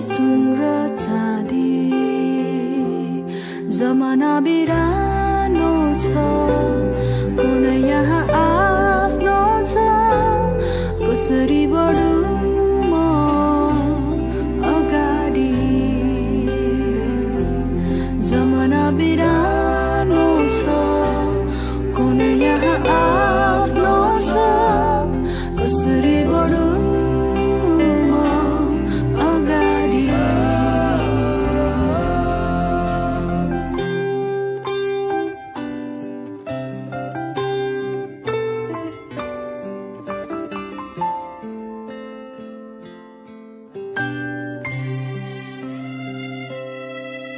सुन र चाँदी जमाना बिरानो छ कुन यहाँ आफ्नो छ कसरी बढु म अगाडि जमाना बिरानो छ कुन यहाँ आफ्नो छ कसरी बढु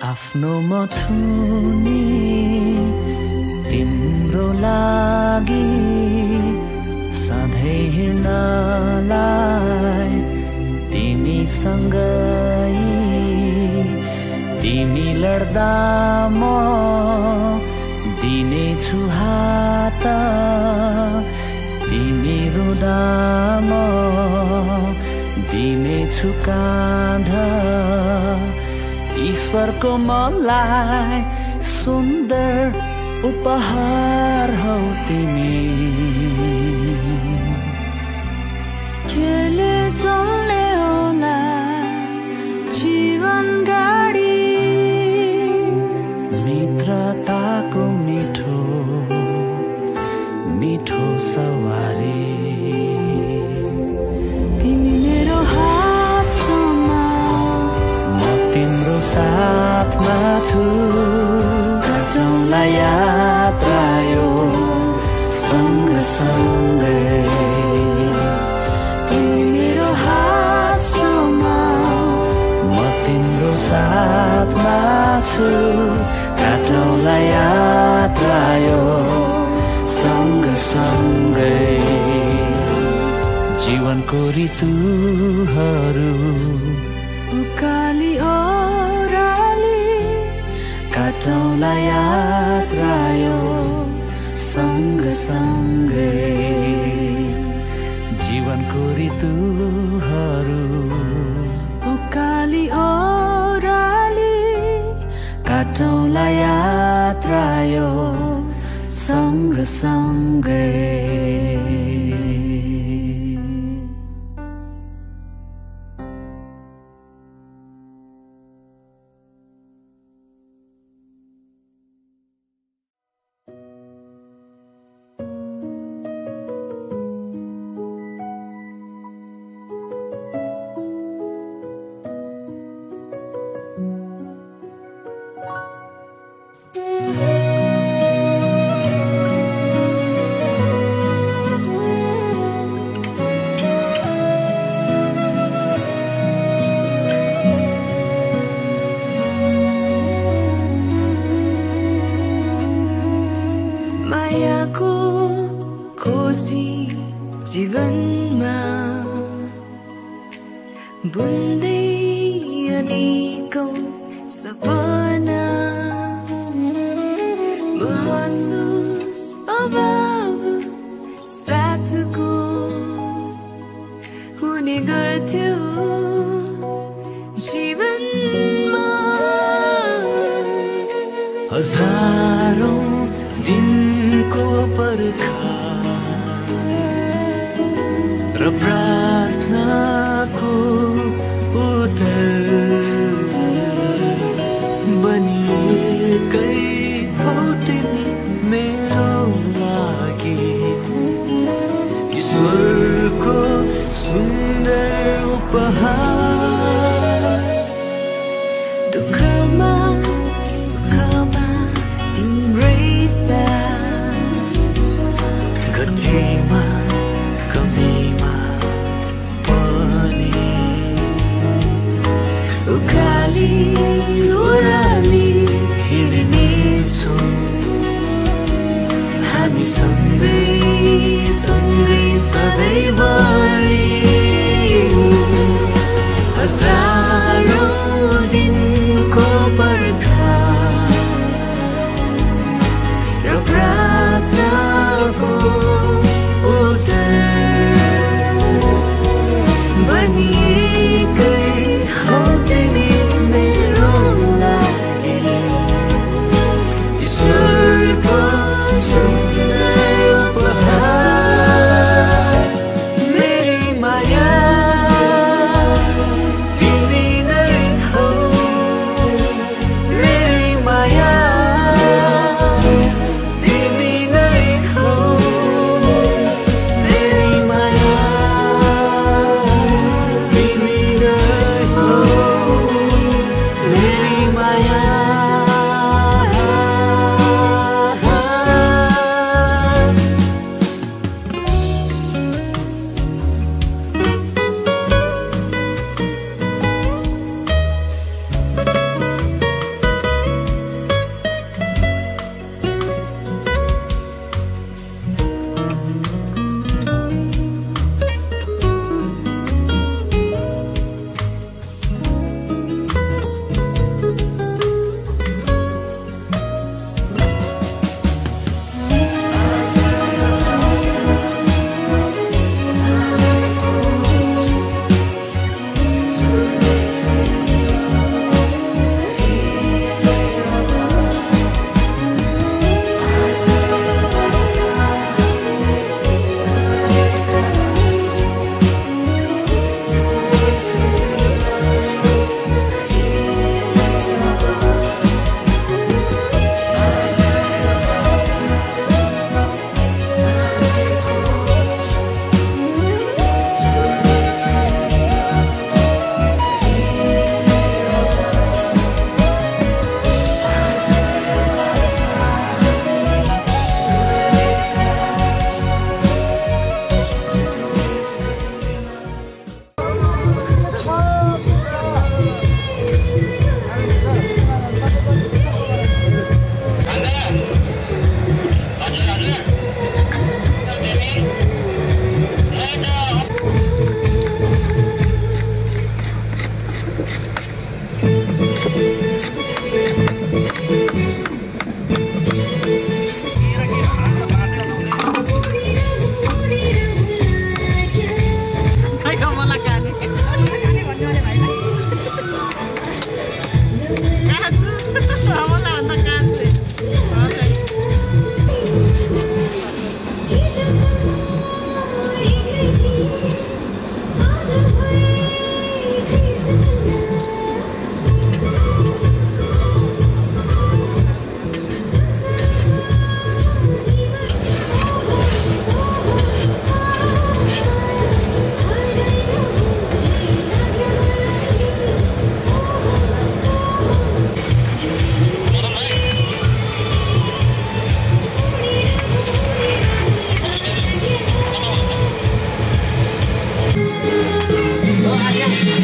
आफ्नो म छु नि तिम्रो लागि सधैँ हिँड्नलाई तिमीसँगै तिमी लड्दा म दिनेछु हात तिमी रुँदा म दिनेछु काँध ईश्वरको मलाई सुन्दर उपहार हौ तिमी केले चल्ने होला जीवन गाडी मित्रताको मिठो मिठो सवारी तिमी मेरो हातसम्म म तिम्रो साथमा छु कटौँला यात्रा यो सँगसँगै तिमी मेरो हातसम्म म तिम्रो साथमा छु कटौँला यात्रा यो सँगसँगै जीवनको ऋतुहरू उकाली ओह्राली कटौँला यात्रा यो सँगसँगै जीवनको ऋतुहरू उकाली ओह्राली कटौँला यात्रा यो सँगसँगै मायाको खोजी जीवनमा बुन्दै अनेकौं सपना महसुस अभाव साथको हुने गर्थ्यो जीवनमा हजारौं दिनको पर्खा र प्रार्थनाको उत्तर बनिएकै हौ तिमी मेरो लागि ईश्वरको सुन्दर उपहार दुःखमा सुखमा तिम्रै साथ गतिमा कमीमा पनि उकाली ओह्राली हिँड्नेछौँ हामी सँगै सँगै सधैँभरि हजारौं दिनको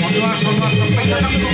भगवा सलवार सबै चटक्क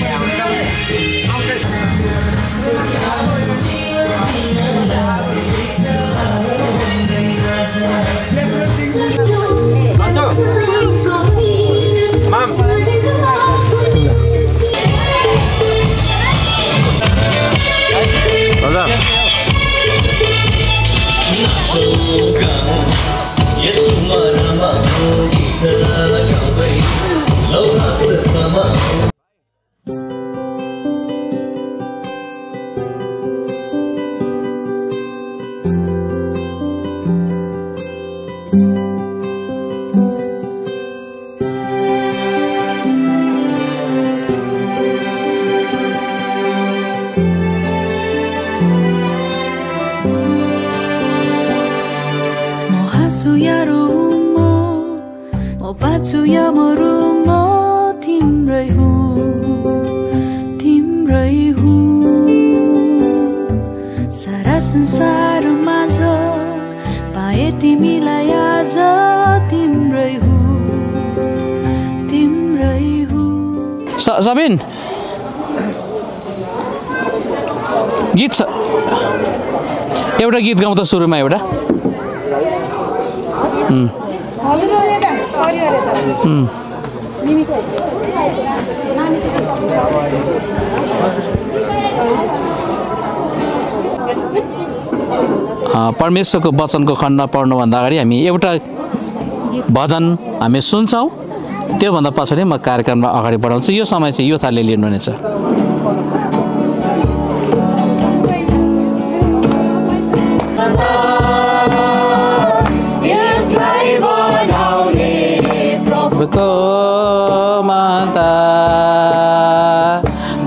सबिन गीत छ एउटा गीत गाउँ त सुरुमा एउटा परमेश्वरको वचनको खण्ड पढ्नुभन्दा अगाडि हामी एउटा भजन हामी सुन्छौँ त्योभन्दा पछाडि म कार्यक्रमलाई अगाडि बढाउँछु यो समय चाहिँ योथाले लिनुहुनेछ प्रभुको माता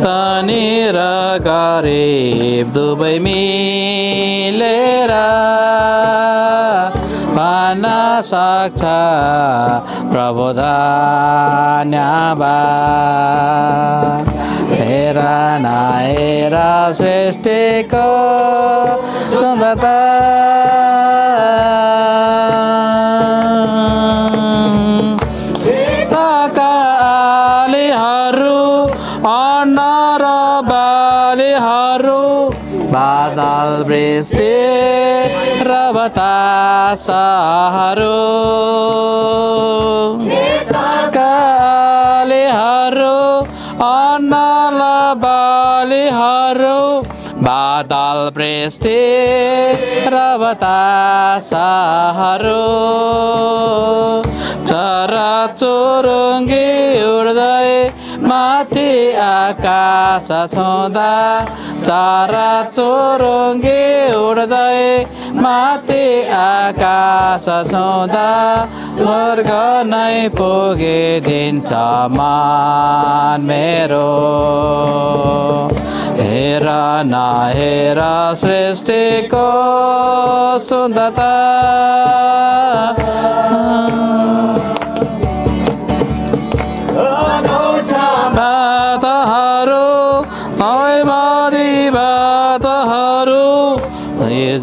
तनिर गरिब दुवै मिलेर भन्न सक्छ प्रभु धन्यवाद हेर नहेर सृष्टिको सुन्दरता कालीहरू अन्न र बालीहरू बादल वृष्टि र बतासहरू कालीहरू अन्न र बालीहरू बादल वृष्टि र बतासहरू चराचुरुङ्गी उड्दै माथि आकाश छुँदा चराचुरुङ्गी उड्दै माथि आकाश छुँदा स्वर्ग नै पुगिदिन्छ मान मेरो हेर नहेर सृष्टिको सुन्दरता बातहरू सयबादी बातहरू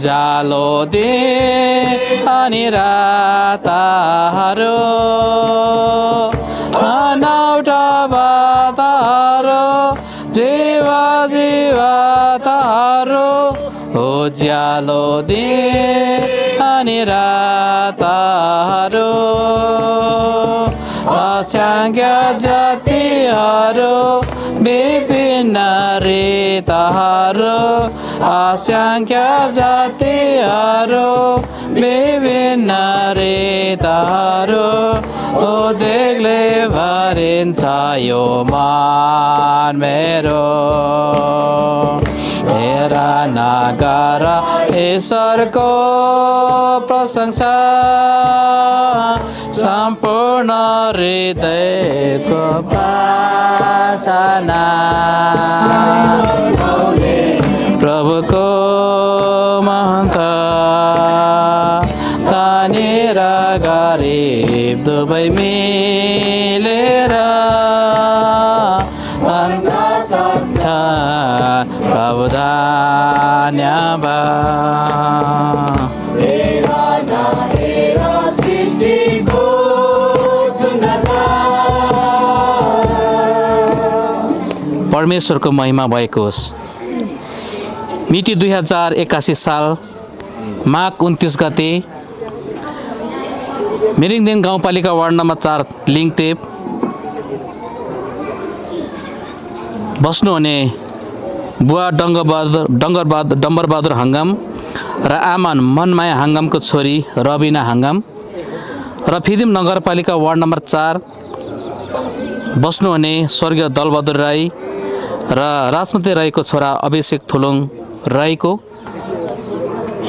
जालो दिन अनि रातहरू अनौठा बातहरू जीवताहरू उज्यालो दिन अनि रातहरू असंख्य जातिहरू विभिन्न रीतहरू असंख्य जातिहरू विभिन्न रीतहरू उदेकले भरिन्छ यो मान मेरो हेर नगर ईश्वरको प्रशंसा सम्पूर्ण हृदयको प्रार्थना प्रभुको महत्ता तनिर गरिब दुवै मिलेर भन्न सक्छ प्रभु धन्यवाद सृष्टिको सुन्दरता परमेश्वरको महिमा भएको होस्। मिति 2081 साल माघ 29 गते मिरिङदेन गाउँपालिका वार्ड नम्बर 4 लिङतेप बस्नुहुने बुवा डम्बरबहादुर हाङ्गाम र आमा मनमाया हाङ्गामको छोरी रबिना हाङ्गाम र फिदिम नगरपालिका वार्ड नम्बर 4 बस्नुहुने स्वर्गीय दलबहादुर राई र राजमती राईको छोरा अभिषेक थुलुङ राईको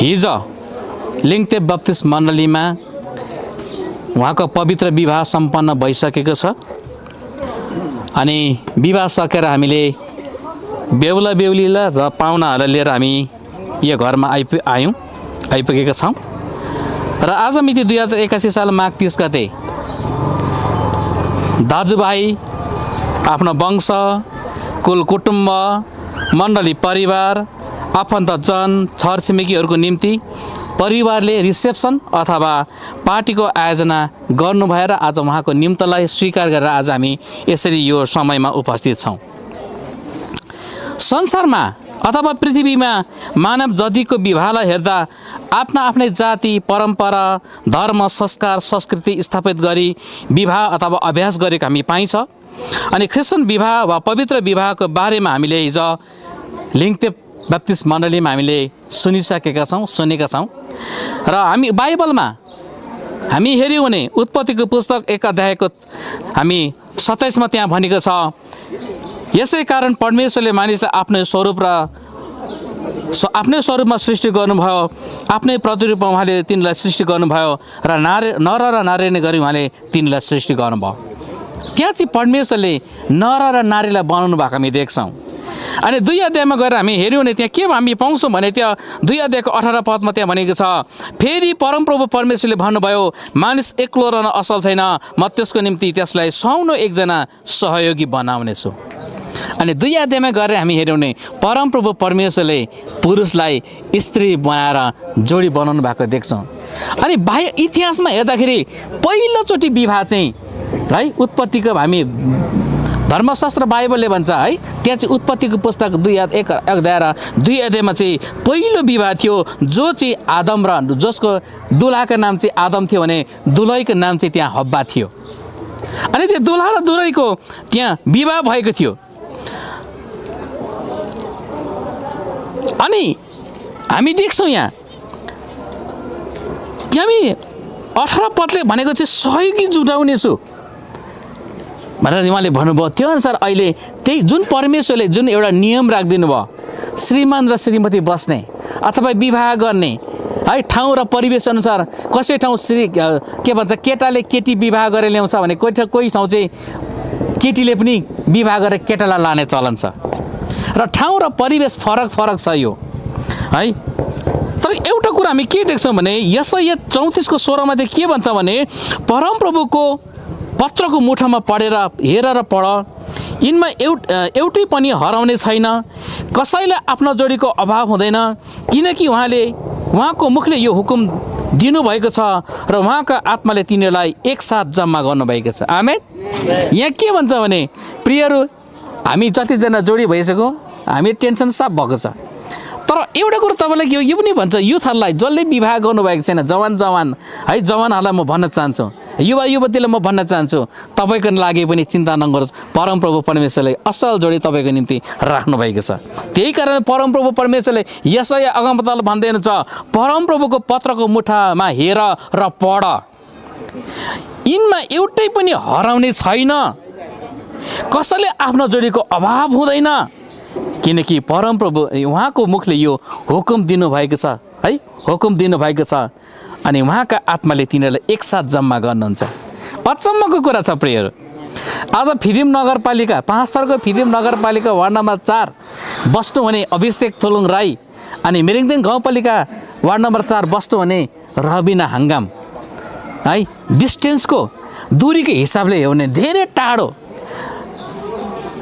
हिज लिङतेप बप्तिस्ट मण्डलीमा उहाँको पवित्र विवाह सम्पन्न भइसकेको छ। अनि विवाह सकेर हामीले बेहुला बेहुलीलाई र पाहुनाहरूलाई लिएर हामी यो घरमा आइपुगेका छौँ। र आज मिति 2081 साल माघ 30 गते दाजुभाइ, आफ्नो वंश, कुल कुटुम्ब, मण्डली परिवार, आफन्तजन, छरछिमेकीहरूको निम्ति परिवारले रिसेप्सन अथवा पार्टीको आयोजना गर्नुभएर आज उहाँको निम्तलाई स्वीकार गरेर आज हामी यसरी यो समयमा उपस्थित छौँ। संसारमा अथवा पृथ्वीमा मानव जातिको विवाहलाई हेर्दा आफ्ना आफ्नै जाति, परम्परा, धर्म, संस्कार, संस्कृति स्थापित गरी विवाह अथवा अभ्यास गरेको हामी पाइन्छ। अनि क्रिस्चियन विवाह वा पवित्र विवाहको बारेमा हामीले हिज लिङतेप बप्तिस्ट मण्डलीमा हामीले सुनेका छौँ। र हामी बाइबलमा हामी हेऱ्यौँ भने उत्पत्तिको पुस्तक 1 अध्यायको हामी 27 मा त्यहाँ भनेको छ, यसै कारण परमेश्वरले मानिसलाई आफ्नै स्वरूपमा सृष्टि गर्नुभयो, आफ्नै प्रतिरूपमा उहाँले तिनलाई सृष्टि गर्नुभयो र नर र नारी गरी उहाँले तिनलाई सृष्टि गर्नुभयो। त्यहाँ चाहिँ परमेश्वरले नर र नारीलाई बनाउनु भएको हामी देख्छौँ। अनि 2 अध्यायमा गएर हामी हेऱ्यौँ भने त्यहाँ के हामी पाउँछौँ भने त्यहाँ 2 अध्यायको 18 पदमा त्यहाँ भनेको छ, फेरि परमप्रभु परमेश्वरले भन्नुभयो, मानिस एक्लो रहन असल छैन, म त्यसको निम्ति त्यसलाई सुहाउनो एकजना सहयोगी बनाउनेछु। अनि 2 अध्यायमा गएर हामी हेऱ्यौँ भने परमप्रभु परमेश्वरले पुरुषलाई स्त्री बनाएर जोडी बनाउनु भएको देख्छौँ। अनि बाह्य इतिहासमा हेर्दाखेरि पहिलोचोटि विवाह चाहिँ है उत्पत्तिको हामी धर्मशास्त्र बाइबलले भन्छ है, त्यहाँ चाहिँ उत्पत्तिको पुस्तक 1 अध्याय र 2 अध्यायमा चाहिँ पहिलो विवाह थियो, जो चाहिँ आदम र जसको दुलाको नाम चाहिँ आदम थियो भने दुलहीको नाम चाहिँ त्यहाँ हब्बा थियो। अनि त्यो दुलहा र दुलहीको त्यहाँ विवाह भएको थियो। अनि हामी देख्छौँ यहाँ हामी 18 पदले भनेको चाहिँ सहयोगी जुटाउनेछु भनेर उहाँले भन्नुभयो। त्यो अनुसार अहिले त्यही जुन परमेश्वरले जुन एउटा नियम राखिदिनु भयो, श्रीमान र श्रीमती बस्ने अथवा विवाह गर्ने है ठाउँ र परिवेश अनुसार, कसै ठाउँ के भन्छ केटाले केटी विवाह गरेर ल्याउँछ भने कोही ठाउँ चाहिँ केटीले पनि विवाह गरेर केटालाई लाने चलन छ र ठाउँ र परिवेश फरक छ यो है। तर एउटा कुरा हामी के देख्छौँ भने यशाया 34 को 16 मा चाहिँ के भन्छ भने परमप्रभुको पत्रको मुठोमा पढेर हेरेर पढ, यिनमा एउटै पनि हराउने छैन, कसैलाई आफ्नो जोडीको अभाव हुँदैन, किनकि उहाँको मुखले यो हुकुम दिनुभएको छ र उहाँका आत्माले तिनीहरूलाई एकसाथ जम्मा गर्नुभएको छ। आमेन। यहाँ के भन्छ भने प्रियहरू, हामी जतिजना जोडी भइसक्यो, हामी टेन्सन साफ भएको छ। तर एउटा कुरो तपाईँलाई के यो पनि भन्छ, युथहरूलाई जसले विवाह गर्नुभएको छैन, जवान है जवानहरूलाई म भन्न चाहन्छु, युवा युवतीलाई म भन्न चाहन्छु, तपाईँको लागि पनि चिन्ता नगर्नुहोस्, परमप्रभु परमेश्वरले असल जोडी तपाईँको निम्ति राख्नु भएको छ। त्यही कारण परमप्रभु परमेश्वरले यशाया अगमवक्ताले भन्दै हुनुहुन्छ, परमप्रभुको पत्रको मुठामा हेर र पढ, यिनमा एउटै पनि हराउने छैन, कसैले आफ्नो जोडीको अभाव हुँदैन, किनकि परमप्रभु उहाँको मुखले यो हुकुम दिनुभएको छ है, हुकुम दिनुभएको छ अनि उहाँका आत्माले तिनीहरूलाई एकसाथ जम्मा गर्नुहुन्छ। अचम्मको कुरा छ प्रियहरू, आज फिदिम नगरपालिका 5 थरको फिदिम नगरपालिका वार्ड नम्बर 4 बस्नुहुने अभिषेक थुलुङ राई अनि मिरिङदेन गाउँपालिका वार्ड नम्बर 4 बस्नुहुने रबिना हाङ्गाम है, डिस्टेन्सको दूरीको हिसाबले हो भने धेरै टाढो,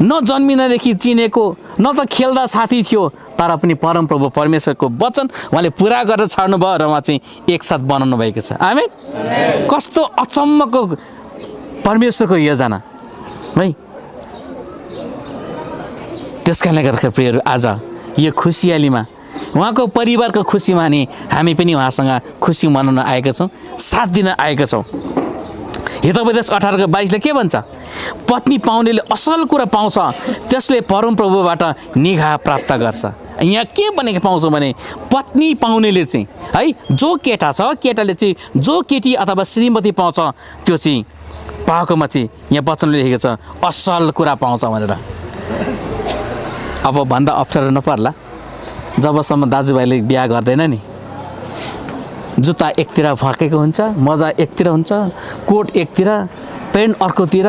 न जन्मिनदेखि चिनेको, न त खेल्दा साथी थियो, तर पनि परमप्रभु परमेश्वरको वचन उहाँले पुरा गरेर छाड्नुभयो र उहाँ चाहिँ एकसाथ बनाउनु भएको छ। आमेन। कस्तो अचम्मको परमेश्वरको योजना है। त्यस कारणले गर्दाखेरि प्रियहरू आज यो खुसियालीमा उहाँको परिवारको खुसीमा नि हामी पनि उहाँसँग खुसी मनाउन आएका छौँ, साथ दिन आएका छौँ। हितोपदेश 18:22ले के भन्छ? पत्नी पाउनेले असल कुरा पाउँछ, त्यसले परमप्रभुबाट निगाह प्राप्त गर्छ। यहाँ के भनेको पाउँछौँ भने पत्नी पाउनेले चाहिँ है जो केटा छ, केटाले चाहिँ जो केटी अथवा श्रीमती पाउँछ त्यो चाहिँ पाएकोमा चाहिँ यहाँ वचनले लेखेको छ असल कुरा पाउँछ भनेर। अब भन्दा अप्ठ्यारो नपर्ला, जबसम्म दाजुभाइले बिहा गर्दैन नि, जुत्ता एकतिर फर्केको हुन्छ, मजा एकतिर हुन्छ, कोट एकतिर, पेन्ट अर्कोतिर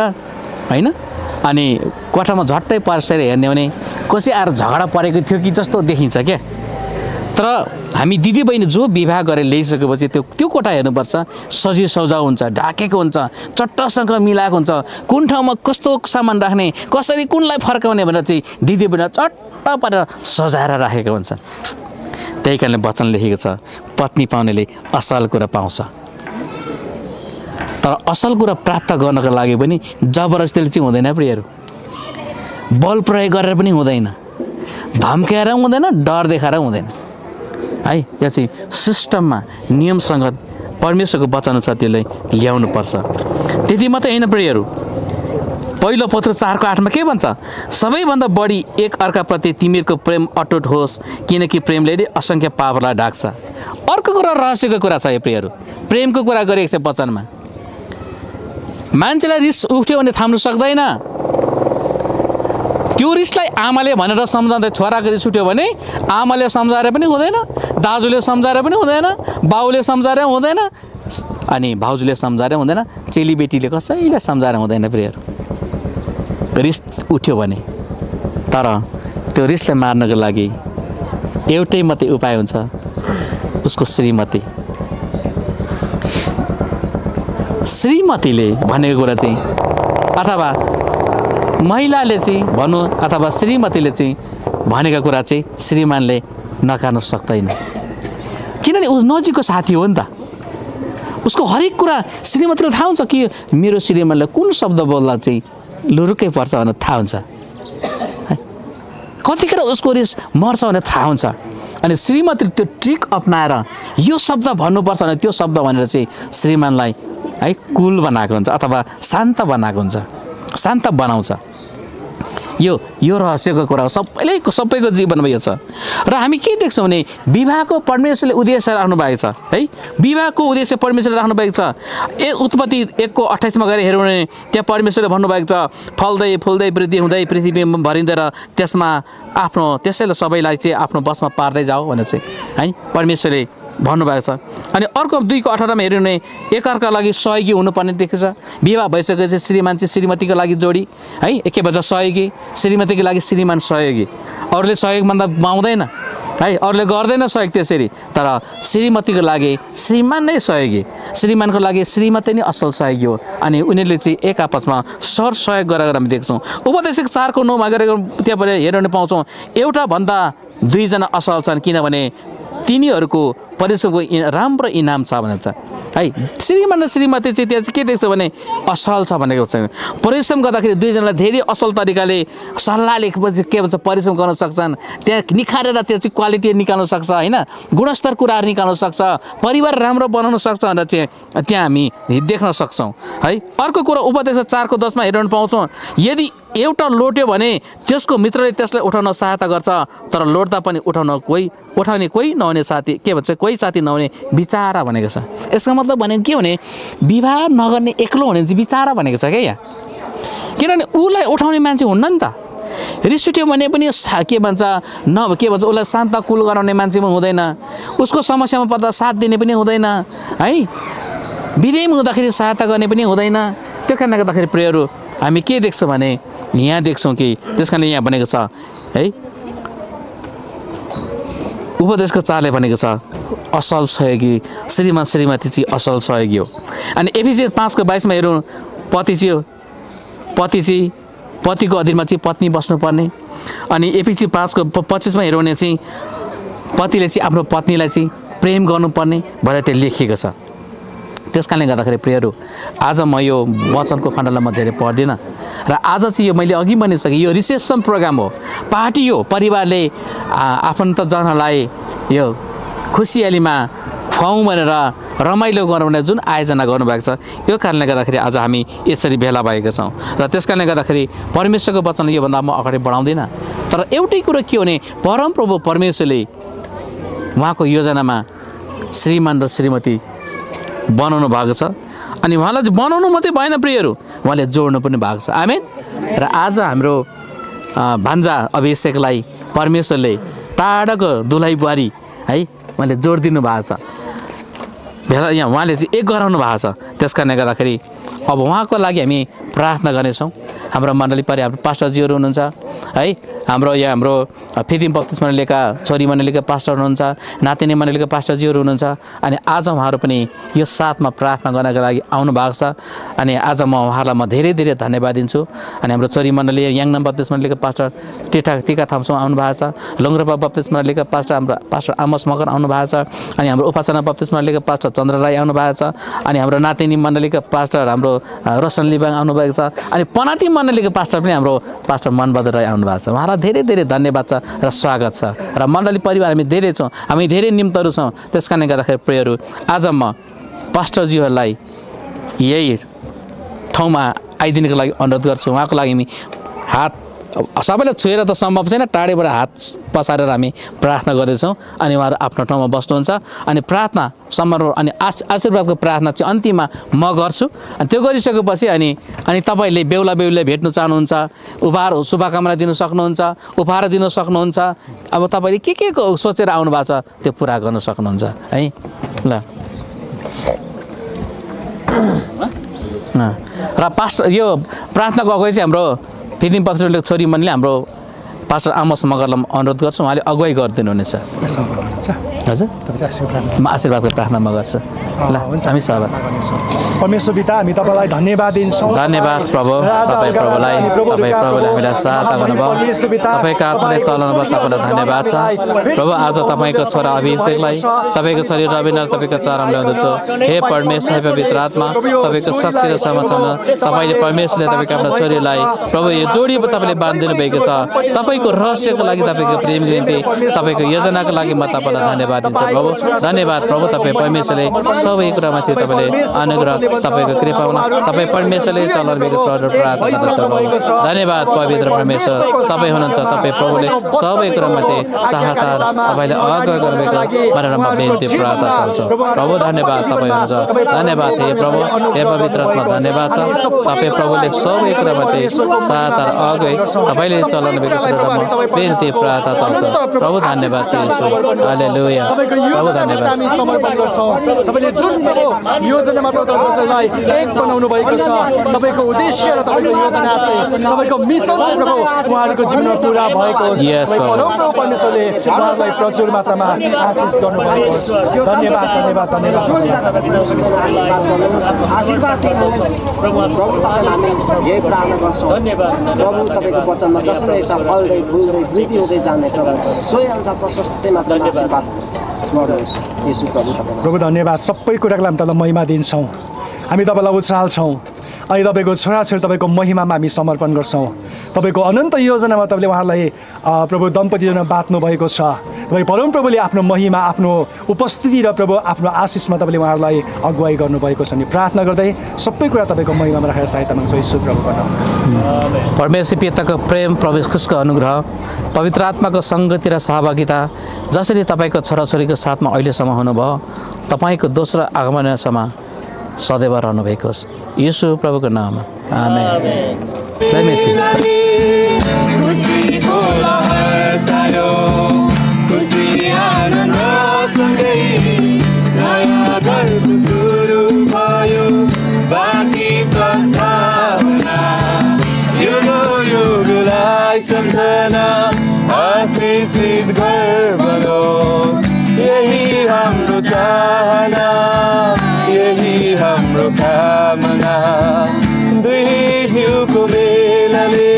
होइन, अनि कोठामा झट्टै पर्सेर हेर्ने भने कसै आएर झगडा परेको थियो कि जस्तो देखिन्छ क्या। तर हामी दिदीबहिनी जो विवाह गरेर ल्याइसकेपछि त्यो कोठा हेर्नुपर्छ, सजी सजाउ हुन्छ, ढाकेको हुन्छ, चट्टसँग मिलाएको हुन्छ, कुन ठाउँमा कस्तो सामान राख्ने, कसरी कुनलाई फर्काउने भनेर चाहिँ दिदीबहिनी चट्ट पारेर सजाएर राखेको हुन्छ। त्यही कारणले वचन लेखेको छ पत्नी पाउनेले असल कुरा पाउँछ। तर असल कुरा प्राप्त गर्नको लागि पनि जबरजस्तीले चाहिँ हुँदैन प्रियहरू, बल प्रयोग गरेर पनि हुँदैन, धम्काएर हुँदैन, डर देखाएर हुँदैन है। यो चाहिँ सिस्टममा नियमसँग परमेश्वरको वचन छ, त्यसलाई ल्याउनुपर्छ। त्यति मात्रै होइन प्रियहरू, पहिलो पत्र 4:8 के भन्छ? सबैभन्दा बढी एक अर्काप्रति तिमीहरूको प्रेम अटुट होस्, किनकि प्रेमले नै असङ्ख्य पापलाई ढाक्छ। अर्को कुरा रहस्यको कुरा छ यो प्रियहरू, प्रेमको कुरा गरेको छ वचनमा। मान्छेलाई रिस उठ्यो भने थाम्नु सक्दैन। त्यो रिसलाई आमाले भनेर सम्झाउँदै छोराको रिस उठ्यो भने आमाले सम्झाएर पनि हुँदैन, दाजुले सम्झाएर पनि हुँदैन, बाउले सम्झाएर हुँदैन, अनि भाउजूले सम्झाएर हुँदैन, चेलीबेटीले कसैले सम्झाएर हुँदैन प्रियहरू। रिस उठ्यो भने, तर त्यो रिसलाई मार्नको लागि एउटै मात्रै उपाय हुन्छ, उसको श्रीमतीले भनेको कुरा चाहिँ, अथवा महिलाले चाहिँ भनौँ अथवा श्रीमतीले चाहिँ भनेको कुरा चाहिँ श्रीमानले नकार्न सक्दैन, किनभने ऊ नजिकको साथी हो नि त। उसको हरेक कुरा श्रीमतीले थाहा हुन्छ कि मेरो श्रीमानले कुन शब्द बोल्दा चाहिँ लुरुकै पर्छ भनेर थाहा हुन्छ, कतिखेर उसको रिस मर्छ भनेर थाहा हुन्छ। अनि श्रीमतीले त्यो ट्रिक अप्नाएर यो शब्द भन्नुपर्छ भने त्यो शब्द भनेर चाहिँ श्रीमानलाई है कुल बनाएको हुन्छ अथवा शान्त बनाएको हुन्छ, शान्त बनाउँछ। यो रहस्यको कुरा सबैको जीवनमा यो छ। र हामी के देख्छौँ भने विवाहको परमेश्वरले उद्देश्य राख्नु भएको छ है, विवाहको उद्देश्य परमेश्वरले राख्नु भएको छ। उत्पत्ति 1:28 गएर हेऱ्यौँ भने त्यहाँ परमेश्वरले भन्नुभएको छ फल्दै फुल्दै वृद्धि हुँदै पृथ्वी भरिँदै र त्यसैले सबैलाई चाहिँ आफ्नो बसमा पार्दै जाऊ भनेर चाहिँ है परमेश्वरले भन्नुभएको छ। अनि अर्को 2:18 हेऱ्यौँ भने एकअर्काका लागि सहयोगी हुनुपर्ने देखिन्छ। विवाह भइसकेपछि श्रीमान चाहिँ श्रीमतीको लागि जोडी है, के भन्छ सहयोगी, श्रीमतीको लागि श्रीमान सहयोगी। अरूले सहयोग भन्दा पाउँदैन है, अरूले गर्दैन सहयोग त्यसरी, तर श्रीमतीको लागि श्रीमान नै सहयोगी, श्रीमानको लागि श्रीमती नै असल सहयोगी हो। अनि उनीहरूले चाहिँ एक आपसमा सर सहयोग गरेर हामी देख्छौँ। उपदेश 4:9 गरेको त्यहाँ हेर्न पाउँछौँ, एउटा भन्दा दुईजना असल छन्, किनभने तिनीहरूको परिश्रमको राम्रो इनाम छ भनेको छ है। श्रीमान र श्रीमती चाहिँ त्यहाँ चाहिँ के देख्छ भने असल छ भनेको छ। परिश्रम गर्दाखेरि दुईजनालाई धेरै असल तरिकाले सल्लाहले के भन्छ परिश्रम गर्न सक्छन्, त्यहाँ निखारेर त्यो चाहिँ क्वालिटी निकाल्न सक्छ होइन, गुणस्तर कुराहरू निकाल्न सक्छ, परिवार राम्रो बनाउन सक्छ भनेर चाहिँ त्यहाँ हामी देख्न सक्छौँ है। अर्को कुरा उपदेश 4:10 हेर्न पाउँछौँ, यदि एउटा लोट्यो भने त्यसको मित्रले त्यसलाई उठाउन सहायता गर्छ, तर लोट्दा पनि उठाउने कोही नहुने साथी, के भन्छ कोही साथी नहुने बिचारा भनेको छ। यसको मतलब भनेको के भने विवाह नगर्ने एक्लो हुने चाहिँ बिचारा भनेको छ क्या यहाँ, किनभने उसलाई उठाउने मान्छे हुन्न नि त। रिस उठ्यो भने पनि के भन्छ उसलाई शान्त कुल गराउने मान्छे पनि हुँदैन, उसको समस्यामा पर्दा साथ दिने पनि हुँदैन है, विधेयमा हुँदाखेरि सहायता गर्ने पनि हुँदैन। त्यो कारणले गर्दाखेरि प्रियहरू हामी के देख्छौँ भने यहाँ देख्छौँ कि त्यस कारणले यहाँ भनेको छ है, उपदेशको 4ले भनेको छ असल सहयोगी, श्रीमान श्रीमती चाहिँ असल सहयोगी हो। अनि एफिसी 5:22 हेरौँ, पतिको अधीनमा चाहिँ पत्नी बस्नुपर्ने। अनि एफिसी 5:25 हेरौँ भने चाहिँ पतिले चाहिँ आफ्नो पत्नीलाई चाहिँ प्रेम गर्नुपर्ने भनेर त्यो लेखिएको छ। त्यस कारणले गर्दाखेरि प्रियहरू आज म यो वचनको खण्डलाई म धेरै पढ्दिनँ र आज चाहिँ यो मैले अघि भनिसकेँ यो रिसेप्सन प्रोग्राम हो पार्टी हो परिवारले आफन्तजनलाई यो खुसियालीमा खुवाउँ भनेर रमाइलो गरौँ भनेर जुन आयोजना गर्नुभएको छ यो कारणले गर्दाखेरि आज हामी यसरी भेला भएका छौँ र त्यस कारणले गर्दाखेरि परमेश्वरको वचनले योभन्दा म अगाडि बढाउँदिनँ तर एउटै कुरो के भने परमप्रभु परमेश्वरले उहाँको योजनामा श्रीमान र श्रीमती बनाउनु भएको छ अनि उहाँलाई बनाउनु मात्रै भएन प्रियहरू उहाँले जोड्नु पनि भएको छ आमेन र आज हाम्रो भान्जा अभिषेकलाई परमेश्वरले टाढाको दुलही बुहारी है उहाँले जोडिदिनु भएको छ भेला यहाँ उहाँले चाहिँ एक गराउनु भएको छ त्यस कारणले गर्दाखेरि अब उहाँको लागि हामी प्रार्थना गर्नेछौँ हाम्रो मण्डली परि हाम्रो पास्टरजीहरू हुनुहुन्छ है हाम्रो यहाँ हाम्रो फिदिम बप्तिस्मा मण्डलीका छोरी मण्डलीका पास्टर हुनुहुन्छ नातिनी मण्डलीका पास्टरजीहरू हुनुहुन्छ अनि आज उहाँहरू पनि यो साथमा प्रार्थना गर्नको लागि आउनु भएको छ अनि आज म उहाँहरूलाई म धेरै धेरै धन्यवाद दिन्छु अनि हाम्रो छोरी मण्डली याङनाम बप्तिस्मा मण्डलीका पास्टर टिका थाम्सो आउनु भएको छ लुङ्ग्रोपा बप्तिस्मा मण्डलीका पास्टर हाम्रो पास्टर आमोस मगर आउनु भएको छ अनि हाम्रो उपासना बप्तिस्मा मण्डलीका पास्टर चन्द्र राई आउनु भएको छ अनि हाम्रो नातिनी मण्डलीका पास्टर हाम्रो रोशन लिबाङ आउनु भएको छ अनि पनाती मण्डलीको पास्टर पनि हाम्रो पास्टर मनबहादुर राई आउनु भएको छ उहाँलाई धेरै धेरै धन्यवाद छ र स्वागत छ र मण्डली परिवार हामी धेरै छौँ हामी धेरै निम्तहरू छौँ त्यस कारणले गर्दाखेरि प्रियहरू आज म पास्टरजीहरूलाई यही ठाउँमा आइदिनको लागि अनुरोध गर्छु उहाँको लागि हामी हात सबैलाई छुएर त सम्भव छैन टाढेबाट हात पसारेर हामी प्रार्थना गर्दैछौँ अनि उहाँहरू आफ्नो ठाउँमा बस्नुहुन्छ अनि प्रार्थना समारोह अनि आशीर्वादको प्रार्थना चाहिँ अन्तिममा म गर्छु अनि त्यो गरिसकेपछि अनि तपाईँले बेहुला बेहुलीलाई भेट्नु चाहनुहुन्छ उपहार शुभकामना दिन सक्नुहुन्छ उपहार दिन सक्नुहुन्छ अब तपाईँले के सोचेर आउनु भएको छ त्यो पुरा गर्न सक्नुहुन्छ है ल र पास्टर यो प्रार्थनाको अगाडि चाहिँ हाम्रो फिदिम पत्रिकाको छोरी मण्डलीले हाम्रो पास्टर आमोस मगरलाई अनुरोध गर्छु उहाँले अगुवाई गरिदिनु हुनेछ हजुर म आशीर्वादको प्रार्थना म गर्छु ल हामी सहभागी परमेश्वर पिता हामी तपाईँलाई धन्यवाद दिन्छौँ धन्यवाद प्रभु तपाईँ प्रभुलाई प्रभुले हामीलाई सहायता गर्नुभयो तपाईँको आत्माले चलाउनु भयो तपाईँलाई धन्यवाद छ प्रभु आज तपाईँको छोरा अभिषेकलाई तपाईँको छोरी रविना तपाईँको चरण ल्याउँदछु हे परमेश्वर हे पवित्र आत्मा तपाईँको शक्ति र समर्थन तपाईँले परमेश्वरले तपाईँको आफ्नो छोरीलाई प्रभु यो जोडी तपाईँले बाँधिदिनु भएको छ तपाईँको रहस्यको लागि तपाईँको प्रेमको निम्ति तपाईँको योजनाको लागि म तपाईँलाई धन्यवाद दिन्छु प्रभु धन्यवाद प्रभु तपाईँ परमेश्वरले सबै कुरामाथि तपाईँले अनुग्रह तपाईँको कृपामा तपाईँ परमेश्वरले चलाउनु भएको प्रार्थना गर्दछु धन्यवाद पवित्र परमेश्वर तपाईँ हुनुहुन्छ तपाईँ प्रभुले सबै कुरामाथि सहायता तपाईँले अगुवाई गर्नुभएको भनेर म बिन्ती प्रार्थना गर्छु प्रभु धन्यवाद तपाईँ हुनुहुन्छ धन्यवाद हे प्रभु हे पवित्र आत्मा धन्यवाद छ तपाईँ प्रभुले सबै कुरामाथि सहायता अगुवाई तपाईँले चलाउनु भएको बिन्ती प्रार्थना चल्छ प्रभु धन्यवाद छ हालेलुया प्रभु धन्यवाद तपाईँले जुन योजनामा प्रभुलाई एक बनाउनु भएको छ तपाईँको उद्देश्य र तपाईँको योजना चाहिँ तपाईँको मिसन चाहिँ प्रभु उहाँहरूको जीवनमा पुरा भएको प्रभु परमेश्वरले उहाँलाई प्रचुर मात्रामा आशिष गर्नुभएको धन्यवाद धन्यवाद धन्यवाद आशीर्वाद दिनुहोस् प्रभु हामी जय प्रार्थना गर्छौँ धन्यवाद प्रभु तपाईँको वचनमा जसरी छ फल्दै फुल्दै वृद्धि हुँदै जाने प्रभु सोही अनुसार प्रशस्तै मात्र आशीर्वाद गर्नुहोस् येशू प्रभु धन्यवाद सबै कुराको लागि तपाईँलाई महिमा दिन्छौँ हामी तपाईँलाई उचाल्छौँ अनि तपाईँको छोराछोरी तपाईँको महिमामा हामी समर्पण गर्छौँ तपाईँको अनन्त योजनामा तपाईँले उहाँलाई प्रभु दम्पतिजना बाँच्नु भएको छ तपाईँ परमप्रभुले आफ्नो महिमा आफ्नो उपस्थिति र प्रभु आफ्नो आशिषमा तपाईँले उहाँहरूलाई अगुवाई गर्नुभएको छ नि प्रार्थना गर्दै सबै कुरा तपाईँको महिमामा राखेर सहायता माग्छौँ येशू प्रभुबाट परमेश्वर पिताको प्रेम प्रवेश खुसको अनुग्रह पवित्र आत्माको सङ्गति र सहभागिता जसरी तपाईँको छोराछोरीको साथमा अहिलेसम्म हुनुभयो तपाईँको दोस्रो आगमनसम्म सदैव रहनुभएको होस् येशू प्रभुको नाममा आमेन जय मसीह खुसीको लहर छायो खुसी आनन्द सँगै नयाँ घरको सुरु भयो बाँकी सद्भावना युगलाई सम्झना आशिषित घर बनोस् यही हाम्रो चाहना यही हाम्रो कामना दुई जिउको बेलाले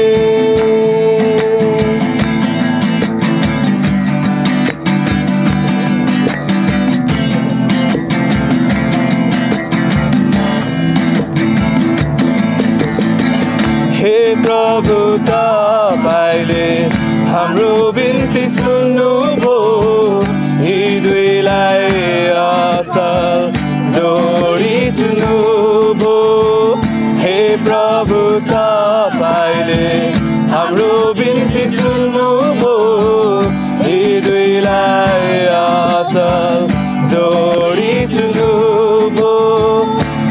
जोडी चुन्नुभो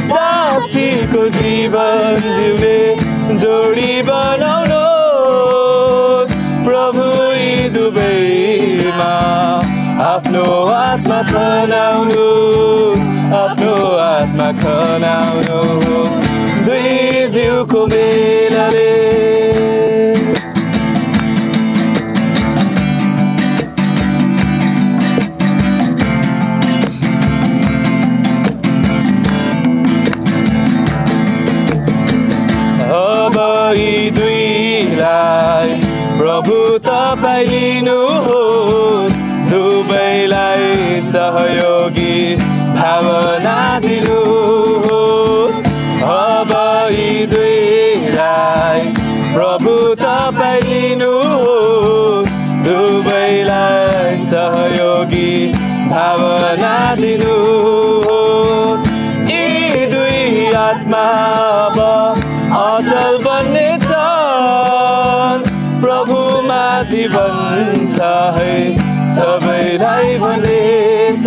साक्षीको जीवन जिउने जोडी बनाउनुहोस् प्रभु यी दुवैमा आफ्नो आत्मा खनाउनुहोस् आफ्नो आत्मा खनाउनुहोस् दुई जिउको मेलले अब यी दुईलाई प्रभु तपाईँ लिनुहोस् दुवैलाई सहयोगी भावना दिनुहोस् अब यी दुईलाई प्रभु तपाईँ लिनुहोस् दुवैलाई सहयोगी भावना दिनुहोस् यी दुई आत्मा अब अटल बन्नेछन् प्रभुमा जीवन छ है सबैलाई भनेछ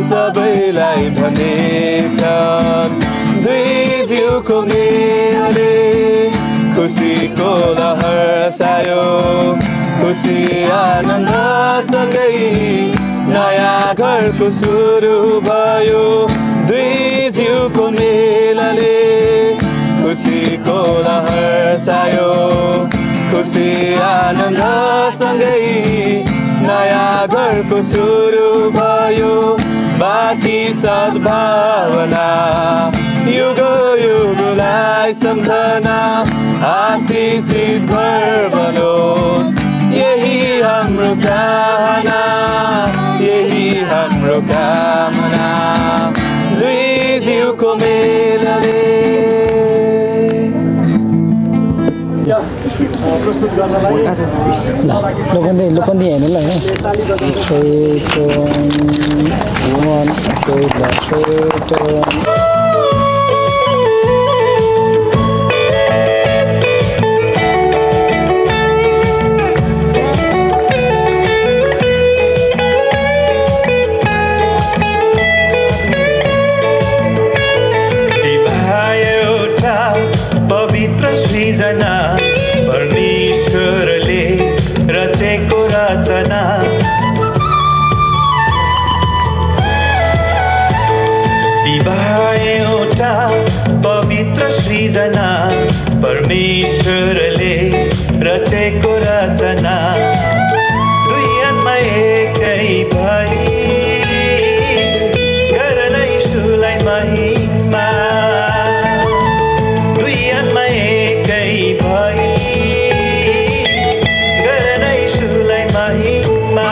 सबैलाई भनेछ दुई जिउको मेलले खुसीको लहर सायो खुसी आनन्दसँगै नयाँ घरको सुरु भयो दुई जिउको मेलले खुसीको लहर सायो खुसी आनन्दसँगै नयाँ घरको सुरु भयो बाँकी सद्भावना युग युगलाई सम्झना आशिषित घर बनोस् यही हाम्रो चाहना यही हाम्रो कामना दुई जिउको मेलले प्रस्तुत गर्नलाई लोकन्दी हेर्नु ल पवित्र सृजना परमेश्वरले रचेको रचना विवाह एउटा पवित्र सृजना परमेश्वरले रचेको रचना दुई आत्मा एकै भई गर्न यीशुलाई महिमा दुई आत्मा एकै भई गर्न यीशुलाई महिमा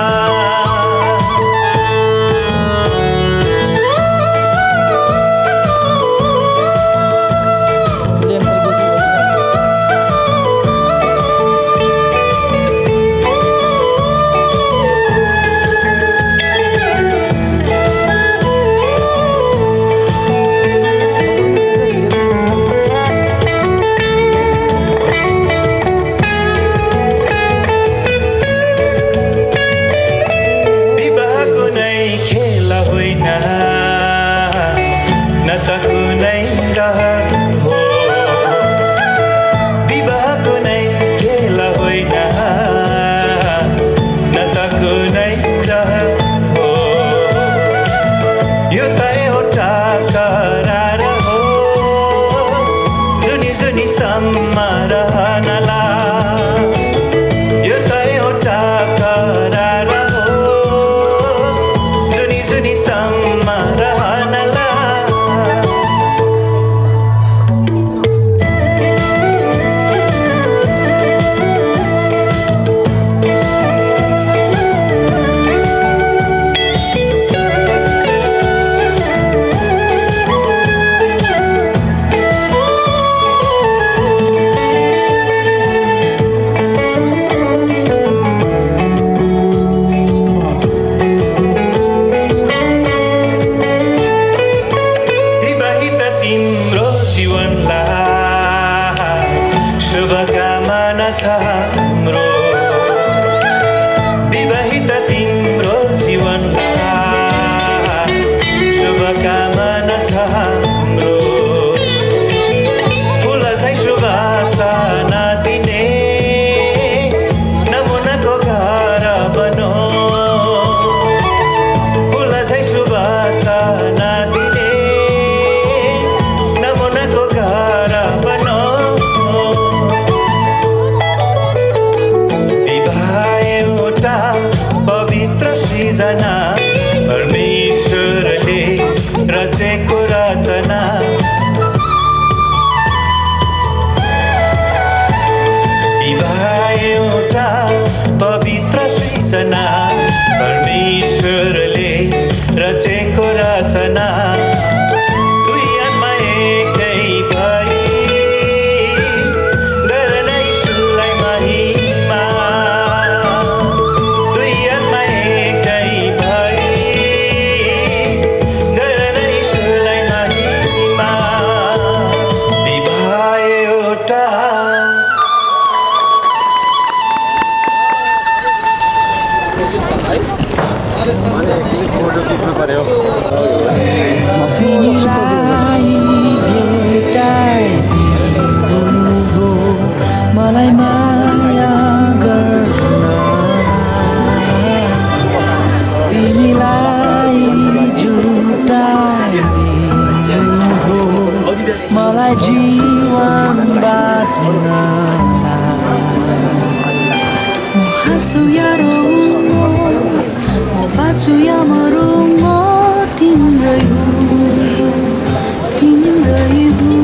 विवाहित तिम्रो जीवनलाई रचना परमेश्वरले रचेको रचना दुई आत्मा एकै भई गर्न यीशुलाई महिमा दुई आत्मा एकै भई गर्न यीशुलाई महिमा विवाह एउटा मलाई माया गर्न तिमीलाई जुटाइदिनु मलाई जीवन बाँड्न हाँसु या रोऊ म बाँच्छु या मरौँ म तिम्रै हुँ तिम्रै हुँ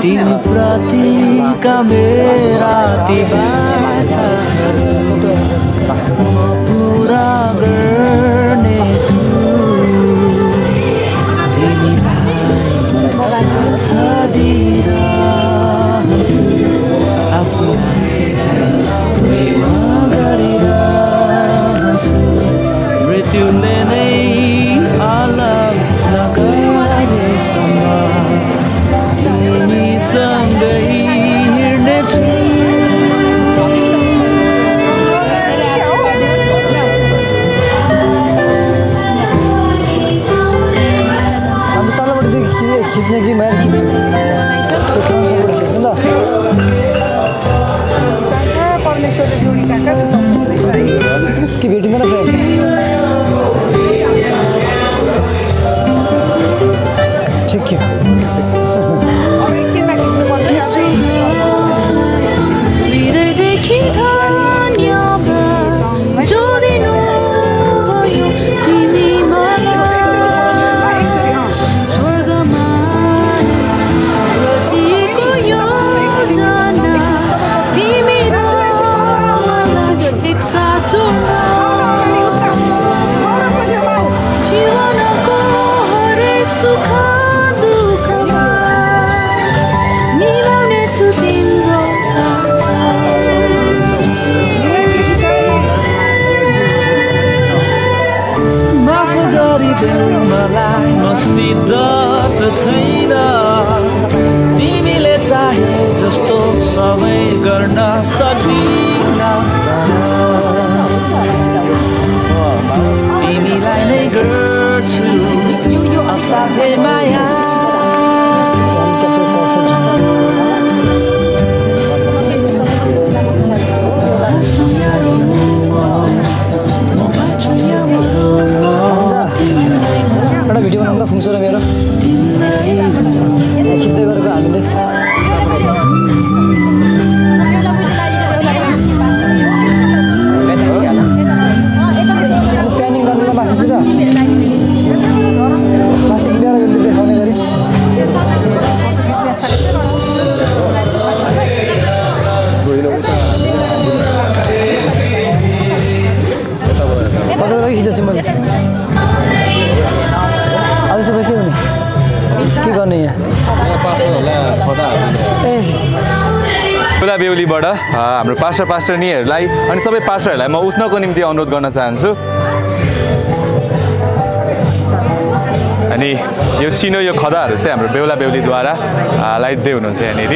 तिमी प्रतिका मेरा ती बाछाहरू म पुरा गर्नेछु तिमीलाई साथ दिइरहन्छु आफूलाई प्रेम गरिरहन्छु मृत्युले नै अलग लगाएसम्म सँगै हिँड्नेछु अन्त तलबाट खिच्ने कि मैले खिच्छु त्यो फोनसँग खिच्नु ल कि भेटिँदैन फ्रेन्ड ठिक थियो हृदयदेखि धन्यवाद जो दिनुभयो तिमी मलाई स्वर्गमा रचिएको योजना तिमी र मलाई एकसाथ जोड्न जीवनको हरेक सुख दुःखमा निभाउनेछु तिम्रो साथ माफ गरिदेऊ मलाई मसित त छैन तिमीले चाहे जस्तो सबै गर्न सक्दिन तिमीलाई नै गर्छु असाध्यै माया एउटा भिडियो बनाउँदा फुङ्सो र मेरो खिच्दै गरेको हामीले प्यानिङ गर्नु न माथितिर माथि मेरो बेलुली देखाउने गरी तपाईँलाई खिचेको छु मैले अरू सबै के हुने के गर्ने यहाँ बेहुला बेहुलीबाट हाम्रो पास्टरनीहरूलाई अनि सबै पास्टरहरूलाई म उठ्नको निम्ति अनुरोध गर्न चाहन्छु अनि यो चिनो यो खदाहरू चाहिँ हाम्रो बेहुला बेहुलीद्वारा लाइदिँदै हुनुहुन्छ यहाँनिर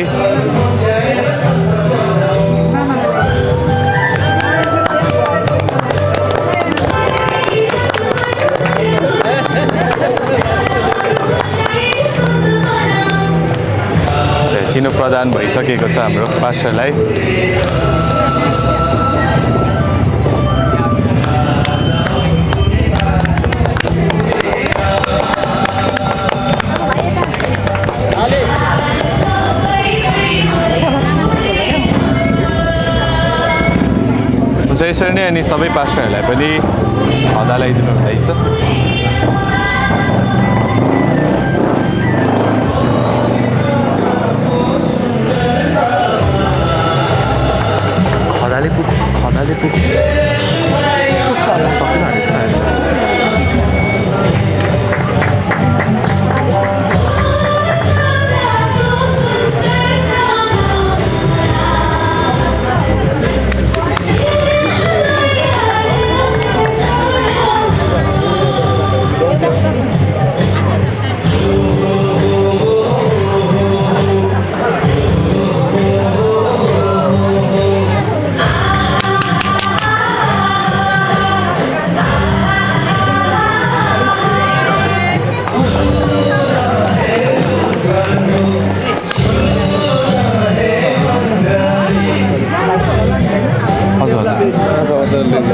चिनो प्रदान भइसकेको छ हाम्रो पास्टरलाई यसरी नै अनि सबै पास्टरहरूलाई पनि खदा लगाइदिनु हुँदैछ। खदाले पुग्छ सकिन रहेछ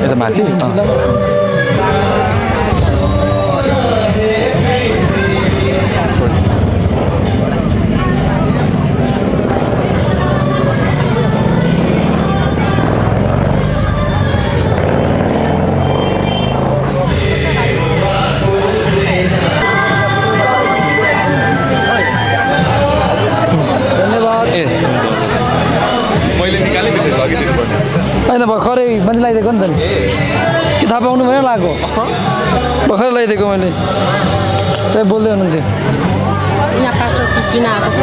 यता माथि धन्यवाद। मैले निकालेपछि लगिदिनु पर्ने होइन भर्खरै मान्छे लगाइदिएको नि त नि कि थाहा पाउनु भएन लगाएको भर्खरै लगाइदिएको मैले त्यही बोल्दै हुनुहुन्थ्यो। यहाँ पास्टर क्रिस्टिना आएको छ।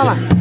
मामा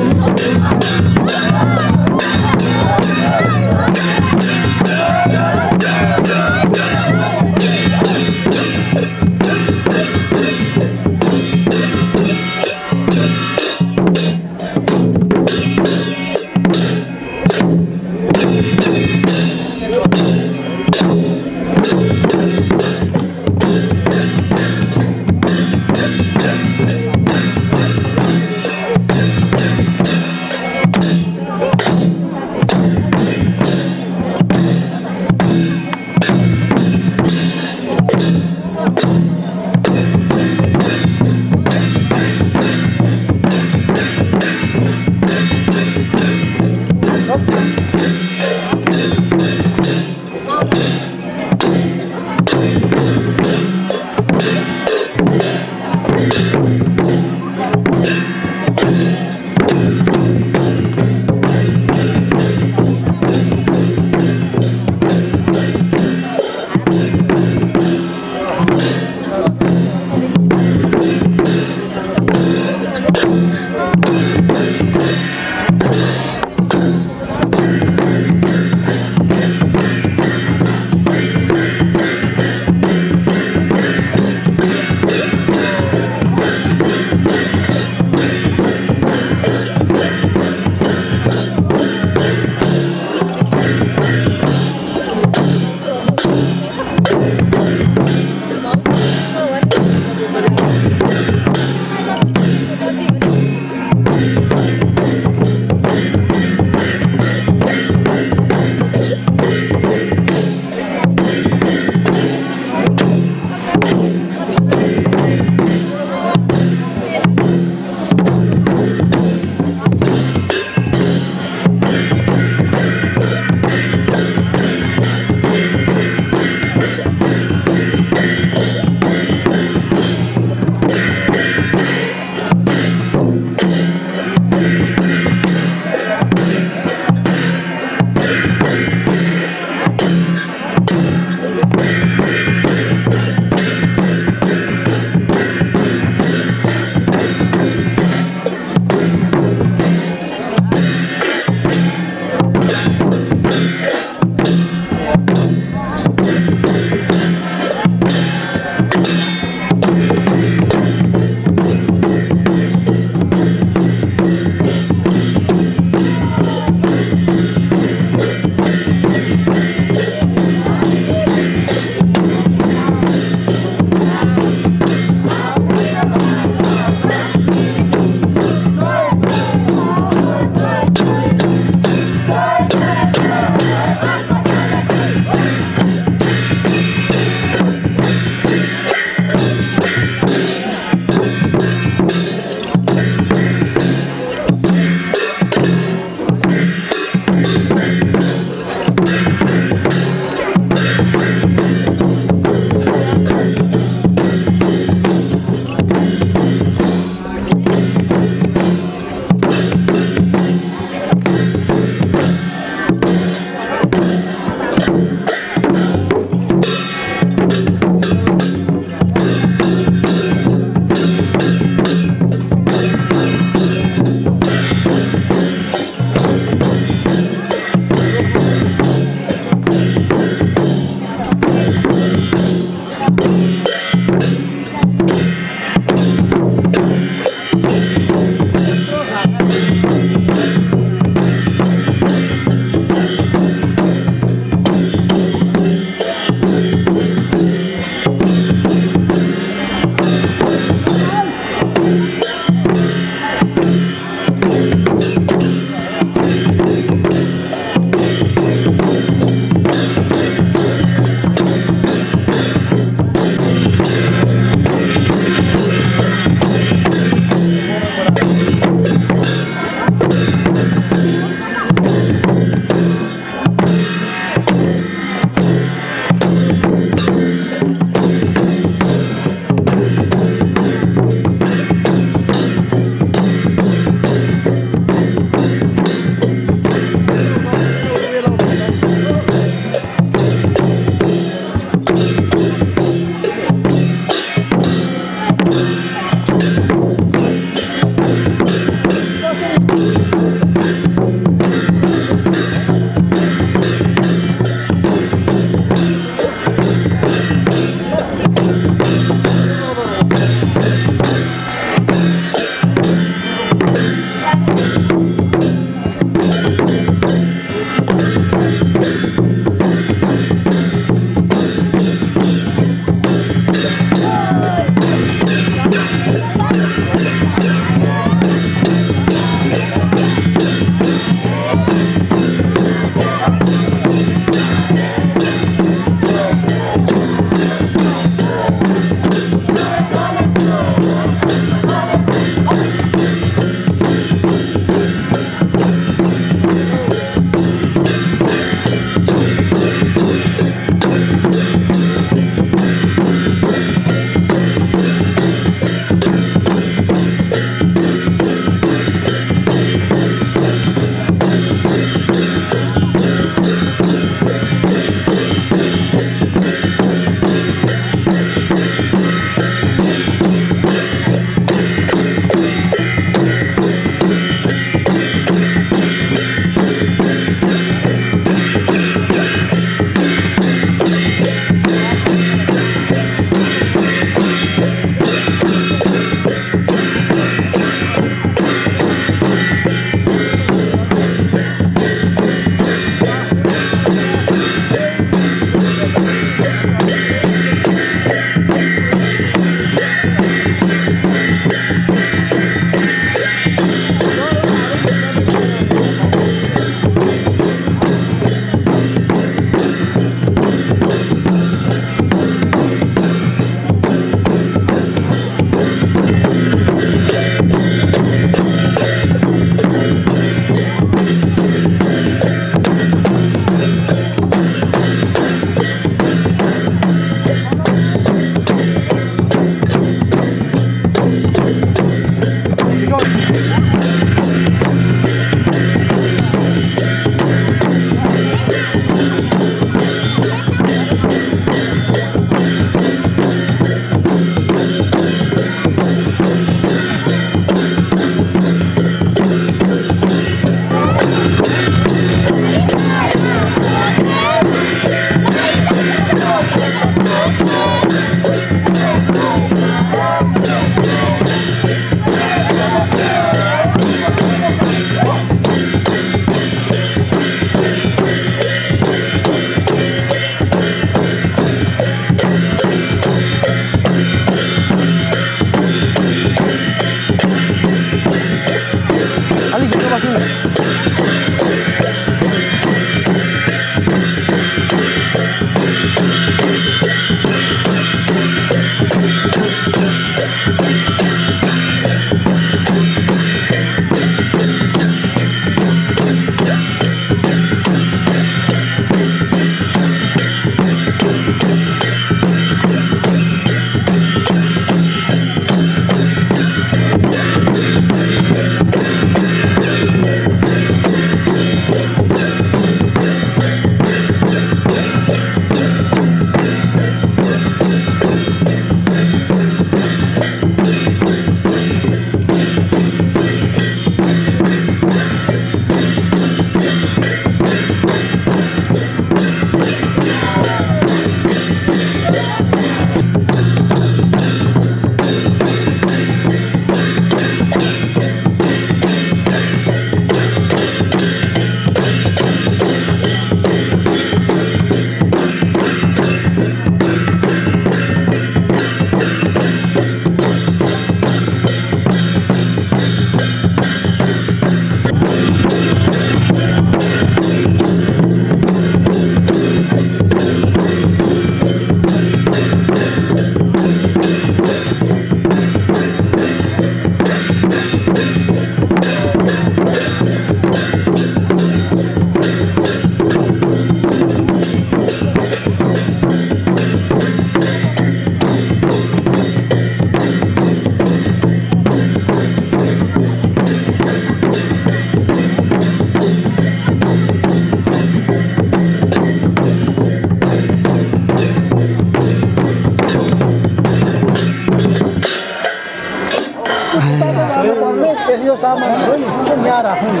यो सामानहरु नि यहाँ राख्नु नि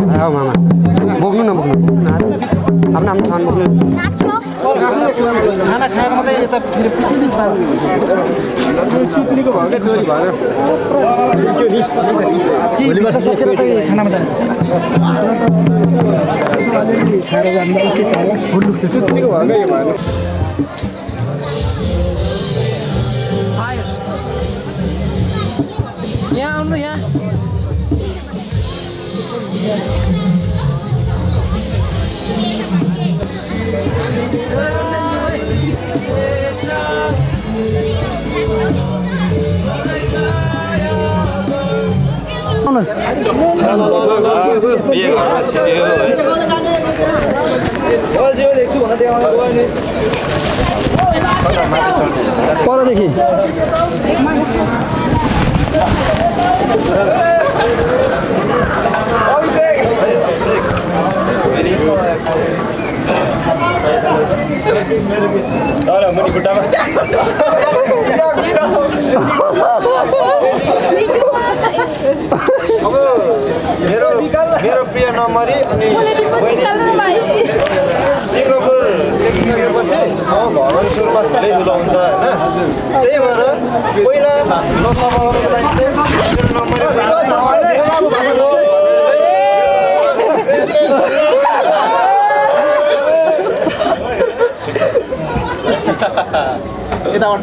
आयो मामा बोक्नु न बोक्नु आफ्नो आफ्नो छान बोक्नु खाना खाएर मात्रै यता फेरि पिकनिक पार्नु सुत्रीको भएकै चोरी भएर भोलि वर्ष सकेर त खानामा जाने अलिअलि खाएर जाँदा उसी खायो फुल दुख्छ सुत्रीको भएकै भएन यहाँ आउनु यहाँ आउनुहोस् बिहे घरमा छिर्यो परदेखि मुनि खुट्टामा अब मेरो प्रिय नम्बरी अनि सिङ्गापुर सकेपछि अब घरमा सुरुमा धेरै ठुलो हुन्छ होइन त्यही भएर पहिला लोकसभाको लागि मेरो नम्बरी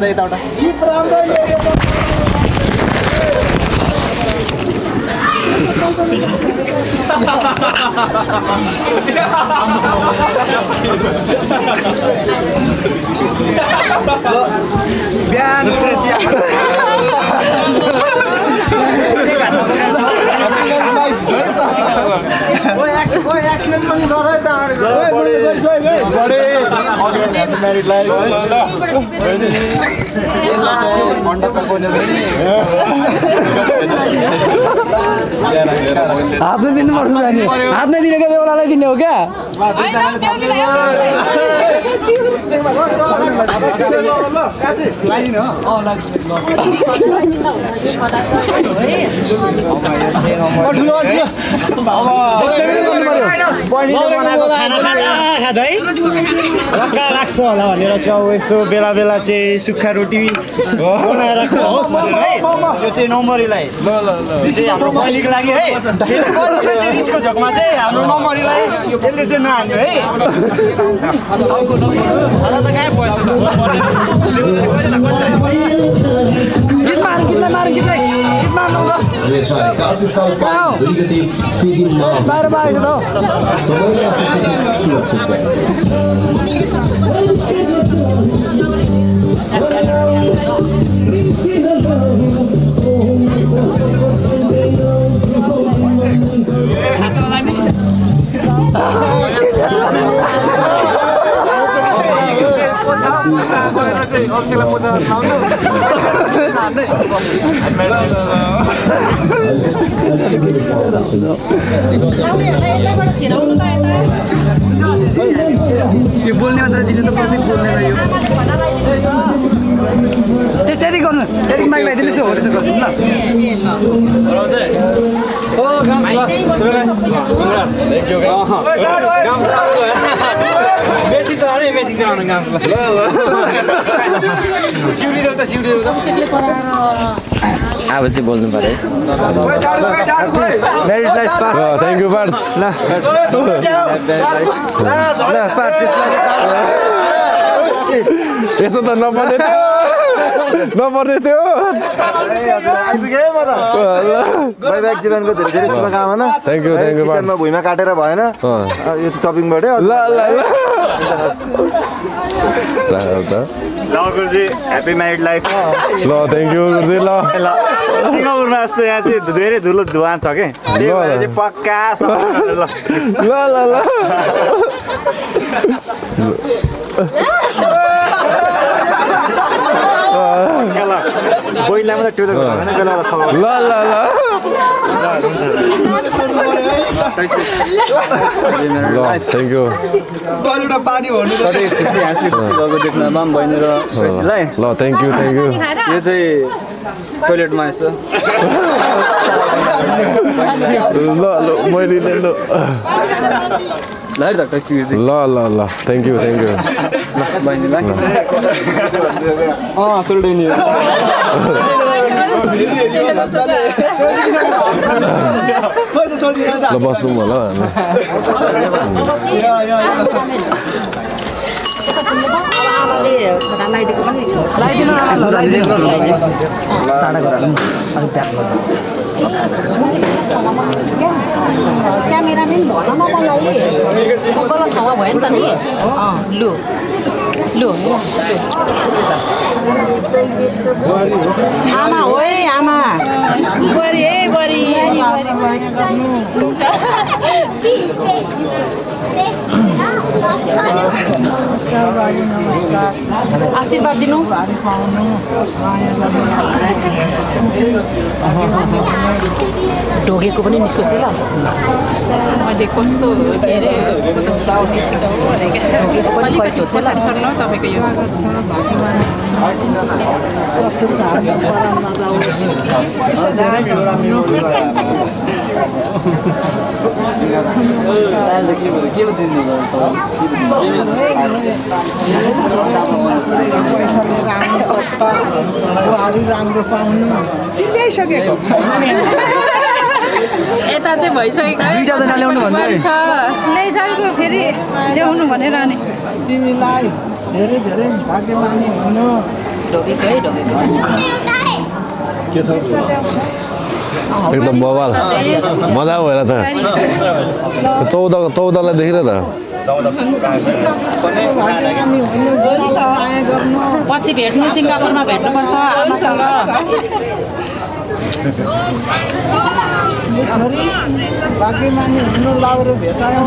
यताबाट बिहान उठेर चिया हातमै दिनुपर्छ जाने हातमै दिनेको बेलालाई दिने हो क्या लाग्छ होला भनेर चाहिँ यसो बेला बेला चाहिँ सुक्खा रोटी बनाएर खुवाओस् भनेर है यो चाहिँ नम्बरीलाई चाहिँ हाम्रो बहिनीको लागि है रिसको झोकमा चाहिँ हाम्रो नम्बरीलाई यसले चाहिँ नहाल्नु है गीत मार काशी साउथ पार्क 2 गते फिल्ममा बाहिर बाहिर त सबैलाई सुरक्षित यो बोल्ने मात्र दिनु त प्रत्येक बोल्नेलाई यो त्यति गर्नु त्यति माइक लगाइदिनुहोस् हो रहेछ गर्नु अब चाहिँ बोल्नु पर्यो थ्याङ्क यू पार्स यस्तो त नपर्ने थियो जीवनको धेरै धेरै शुभकामना थ्याङ्क यू किचनमा भुइँमा काटेर भएन यो चाहिँ चपिङबाटै ल गुरुजी ह्याप्पी म्यारिड लाइफ ल थ्याङ्क यू गुरुजी ल सिङ्गापुरमा जस्तो यहाँ चाहिँ धेरै धुलो धुवा छ कि पक्का बोइलाई मात्रै ट्युटर थ्याङ्क यू सधैँ खुसी हाँसी खुसी भएको देख्नमा बहिनी र खुसीलाई ल थ्याङ्क यू यो चाहिँ टोइलेटमा यसो मैले ल त खुसी ल थ्याङ्क यू बहिनीलाई सोल्डेनी ल बसौँ ल क्यामेराम्यान भन न मलाई गलत ठाउँमा भयो नि त नि लु आमा हो है आमा बरी है बरी आशीर्वाद दिनु ढोगेको पनि निस्कोस् है ल मैले कस्तो के अरे ढोगेको पनि कैट होस् है ल तपाईँको यो राम्रो पाउनु ल्याइसकेको यता चाहिँ भइसकेको ल्याइसकेको फेरि ल्याउनु भनेर नि तिमीलाई धेरै धेरै भाग्यमानी हुनु ढोगेको है ढोगेको के छ एकदम बवाल मजा भएर छ 14लाई देखेर त पछि भेट्नु सिङ्गापुरमा भेट्नुपर्छ आमासँग भाग्यमानी हुनु लाउरो भेटायो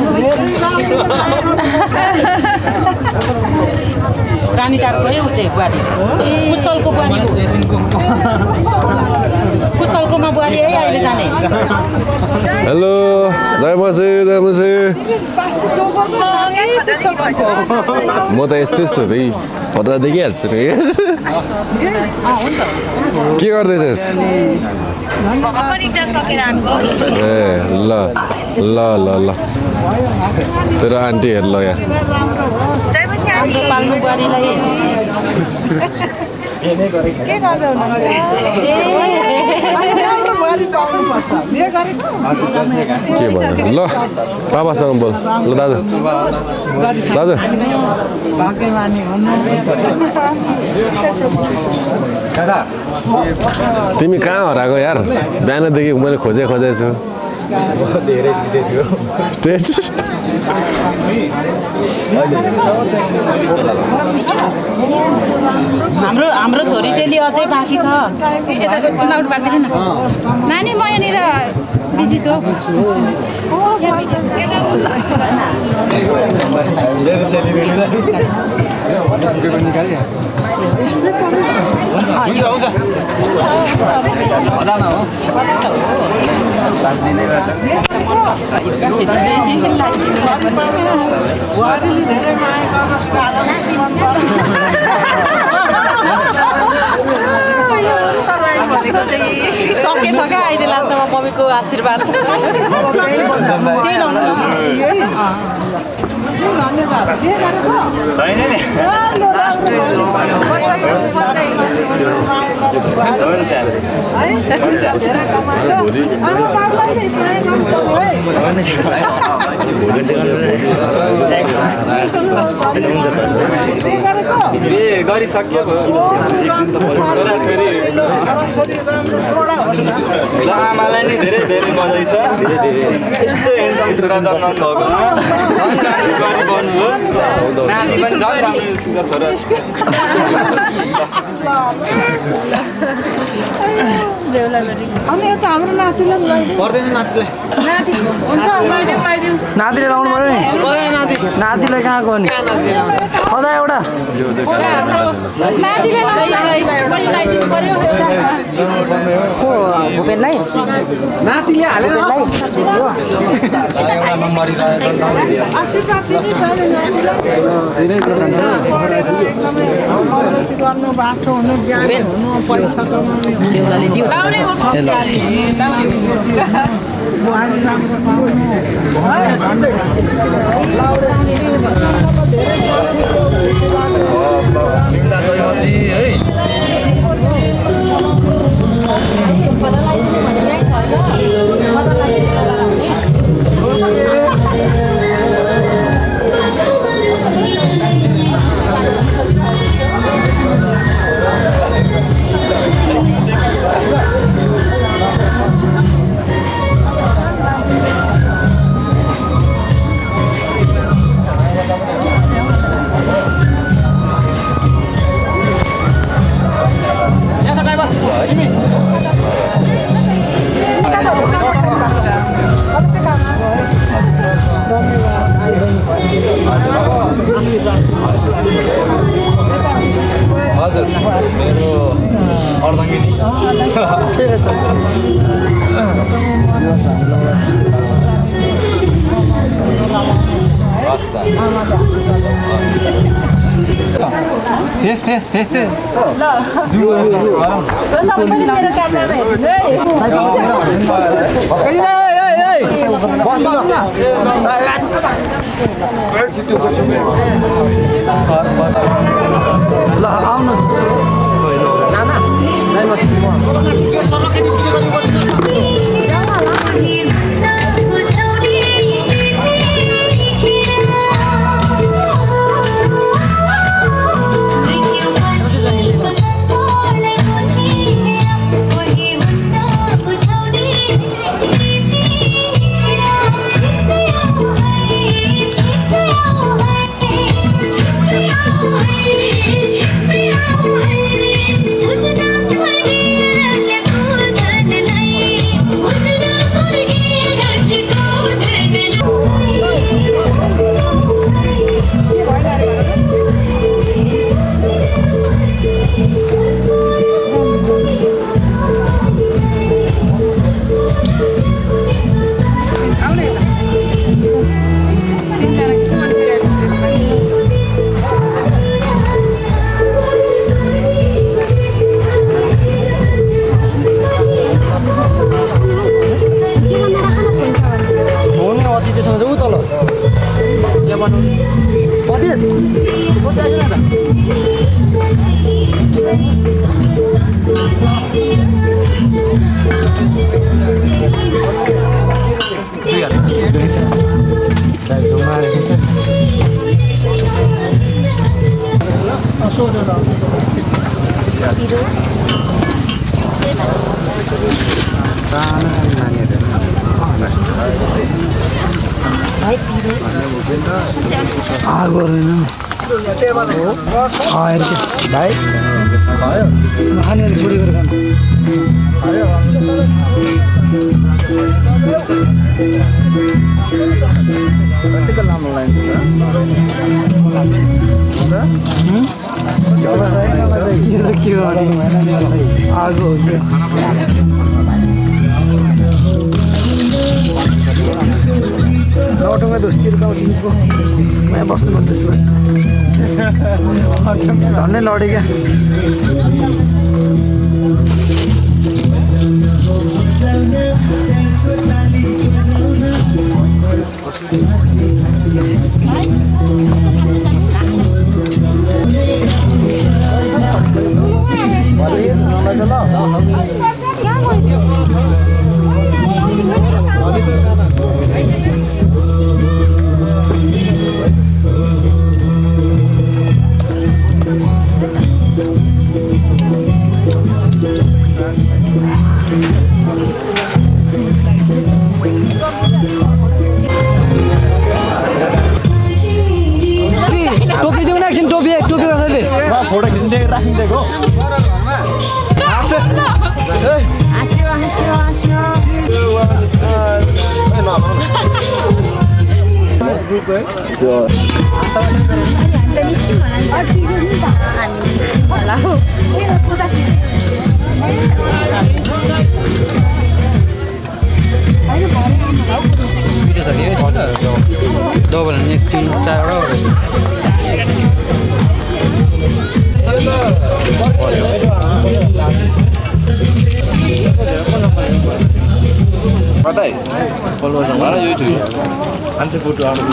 रानीटारको है ऊ चाहिँ बुहारी कुशलको बुहारी कुशलकोमा बुहारी है अहिले जाने हेलो जय बसे म त यस्तै छु है पत्र देखिहाल्छु नि के गर्दैछस् ए ल तेरो आन्टी हेर ल यहाँ पाल्नु बुहारीलाई के गर्दै हुनुहुन्छ के भन्नु ल बाबासँग बोल ल दाजु दाजु तिमी कहाँ हराएको यार बिहानदेखि मैले खोजेको छु धेरै लिँदैछु टेस्ट हाम्रो छोरी चेली अझै बाँकी छ नानी म यहाँनिर बिजी छु सकेछ क्या अहिले लास्टमा मम्मीको आशीर्वाद गरिसक्यो आमालाई नि धेरै धेरै बधाई छ यस्तो हेन्सम छोरा जन्माउनु भएको नानी पनि झन् राम्रो छोरा हाम्रो नातिलाई पर्दैन नातिलाई नातिले लाउनु पर्यो नि नातिलाई कहाँ गयो नि अझ एउटा को भूपेनलाई नातिले हालेर बाटो हुनु ज्ञान हुनु पैसा हजुर मेरो अर्धाङ्गिनी ठिक छ फेस फेस फेस चाहिँ ल आउनुहोस् नाना जय मसी Thank you. आगो रहेन भाइ खानेहरू छोडेर खानु कतिको लामो लाइन के आगो लौटूंगा दोस्ती का मैं बस तो बंद धन्य लौटे क्या टोपी देऊ न एकछिन टोपी कसैले फोटो खिच्दै राखिदिएको डबल एक तीन कतै बोल्नु यो थियो मान्छे फोटो आउनु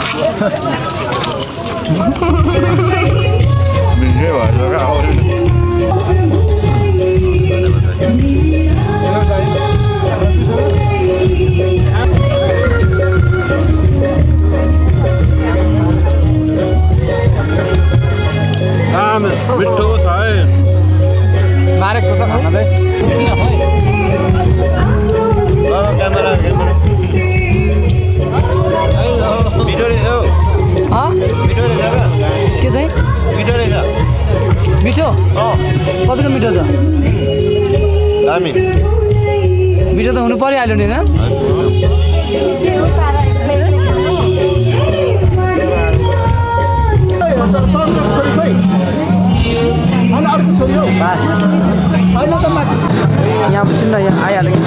मिल्दै भएछ क्या मिठो छ है मारेको छ खाना चाहिँ क्यामेरा मिठो रहेछ हौ मिठो रहेछ के चाहिँ मिठो रहेछ मिठो कतिको मिठो छ दामी मिठो त हुनु परिहाल्यो नि होइन यहाँ बुझ्नु न यहाँ आइहाल्यो कि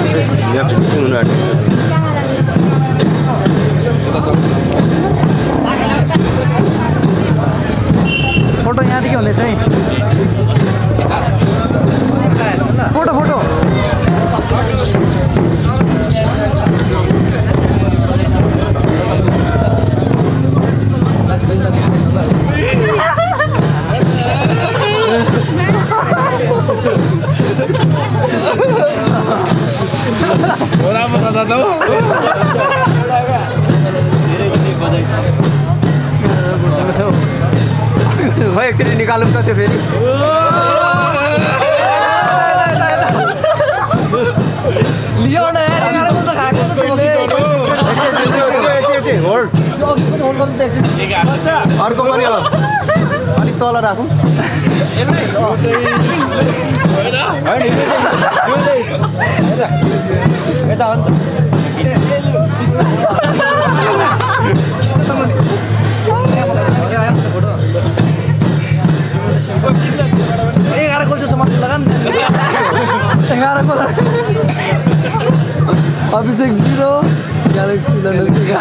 फोटो यहाँदेखि हुँदैछ है फोटो फोटो भाइ एकचोटि निकालौँ त त्यो फेरि लियो न अर्को पनि अलिक तल राखौँ यता हो नि त 11 को समाज लगा 11 को अभिषेक 0 गैलेक्सी लंडन के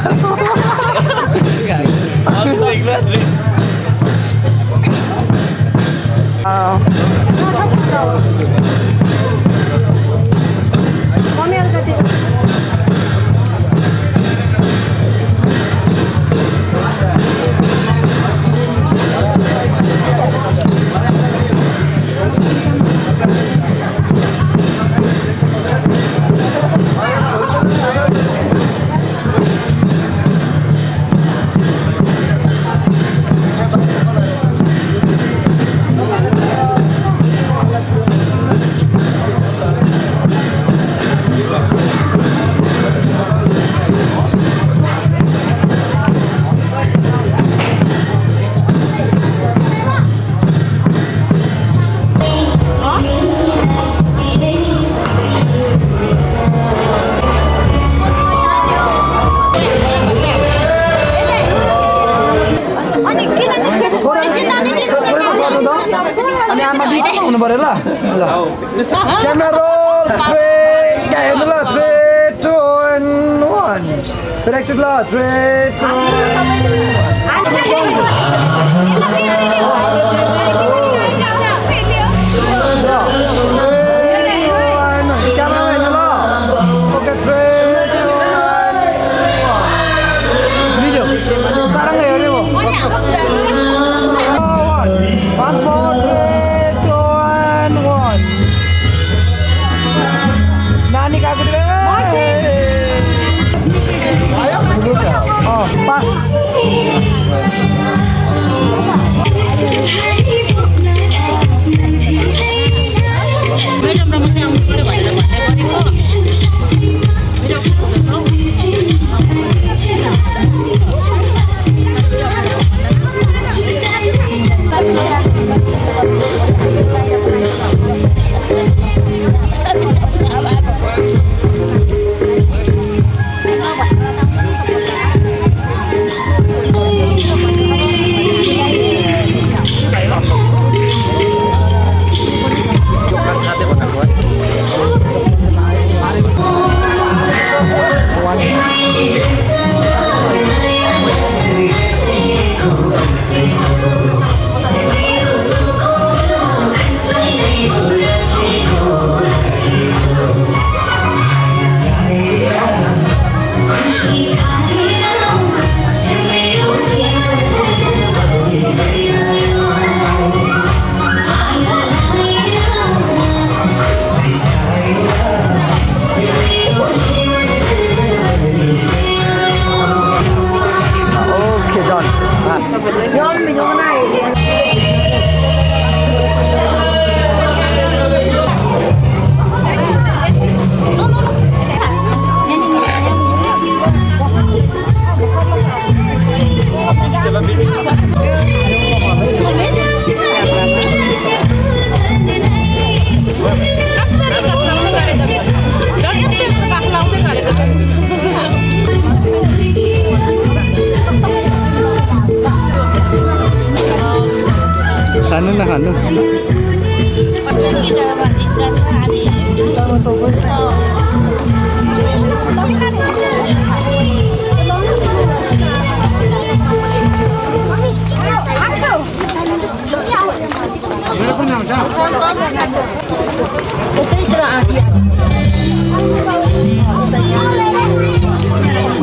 फेरि एकचोटि ल 3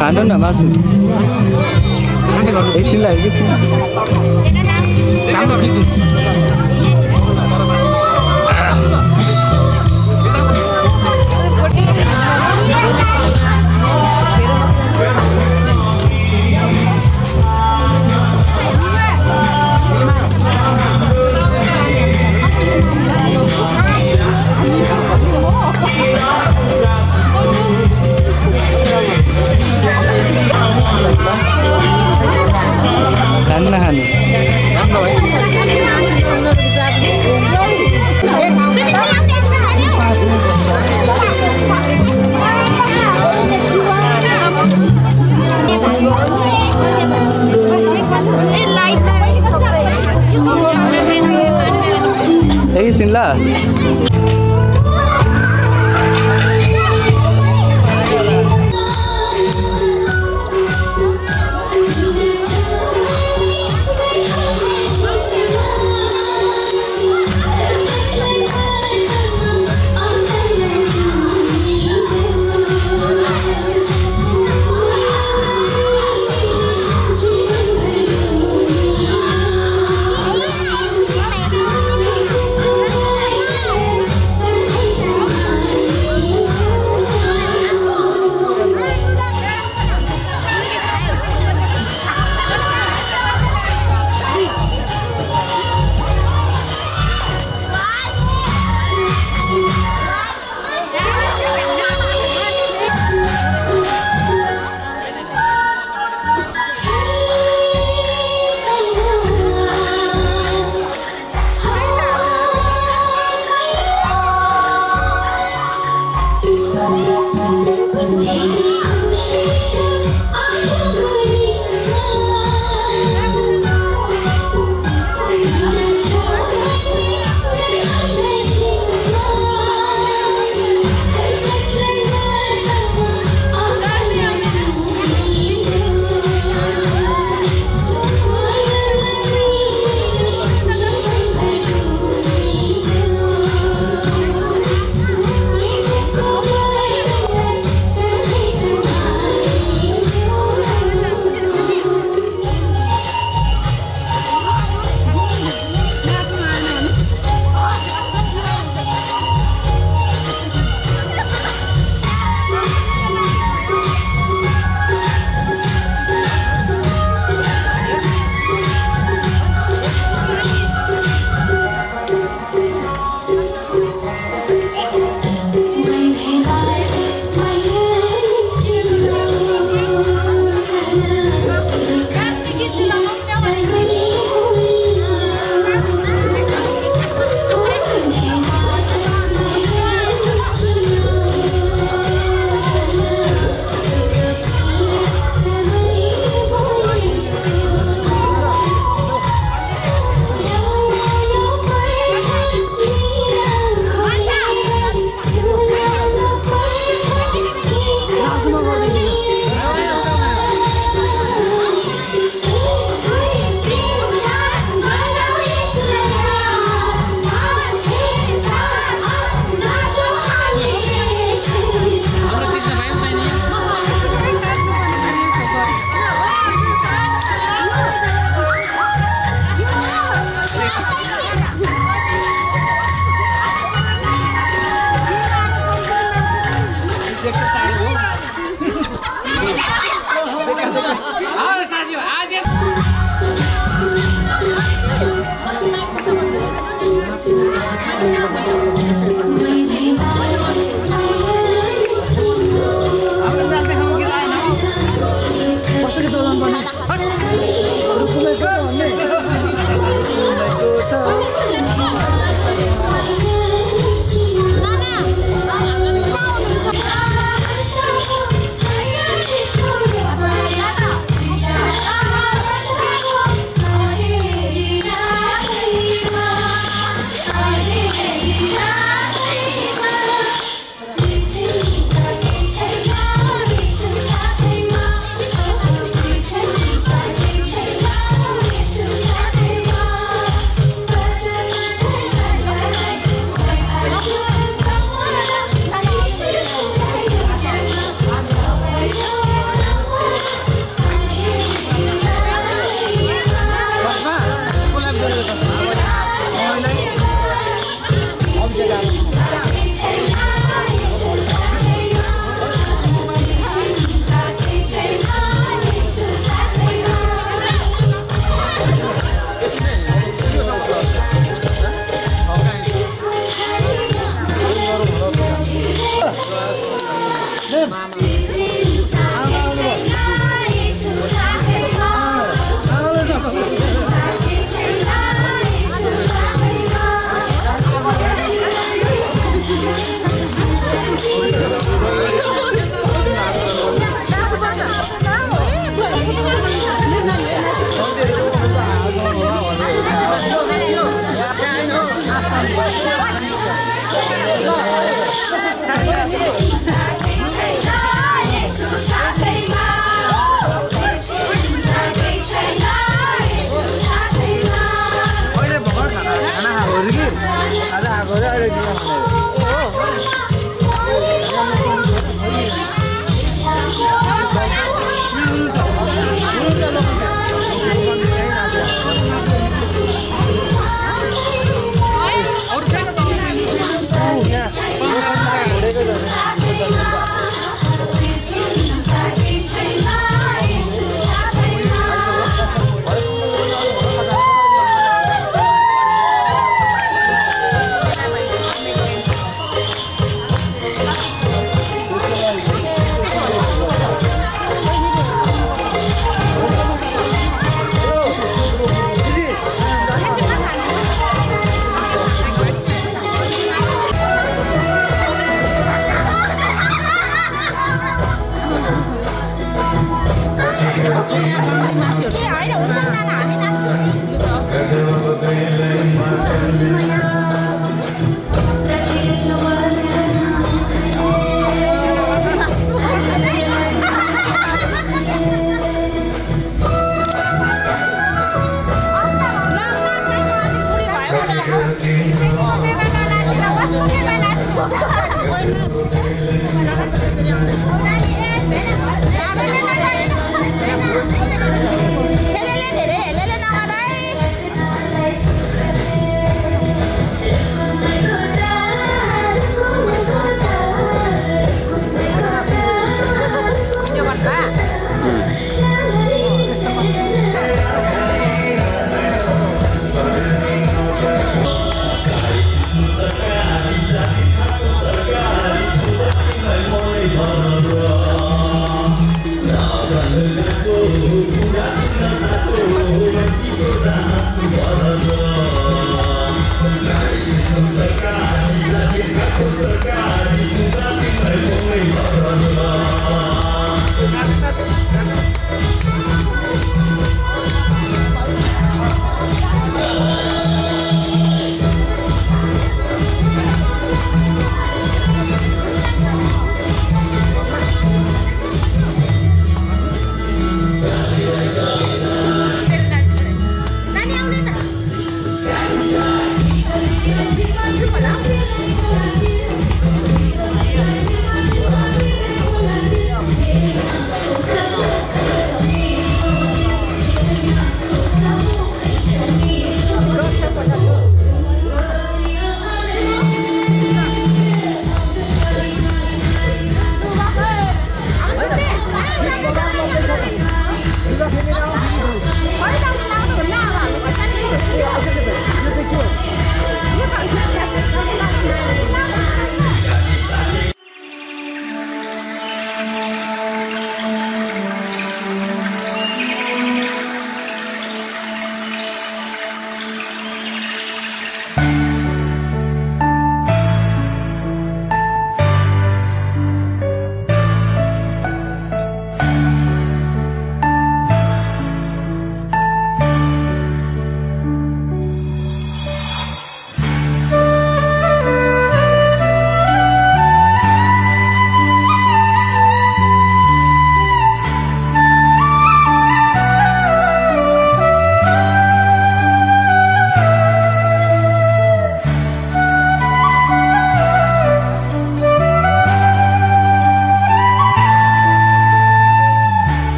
खानु न मासु एकछिन लाग्यो एकछिन खानु नगर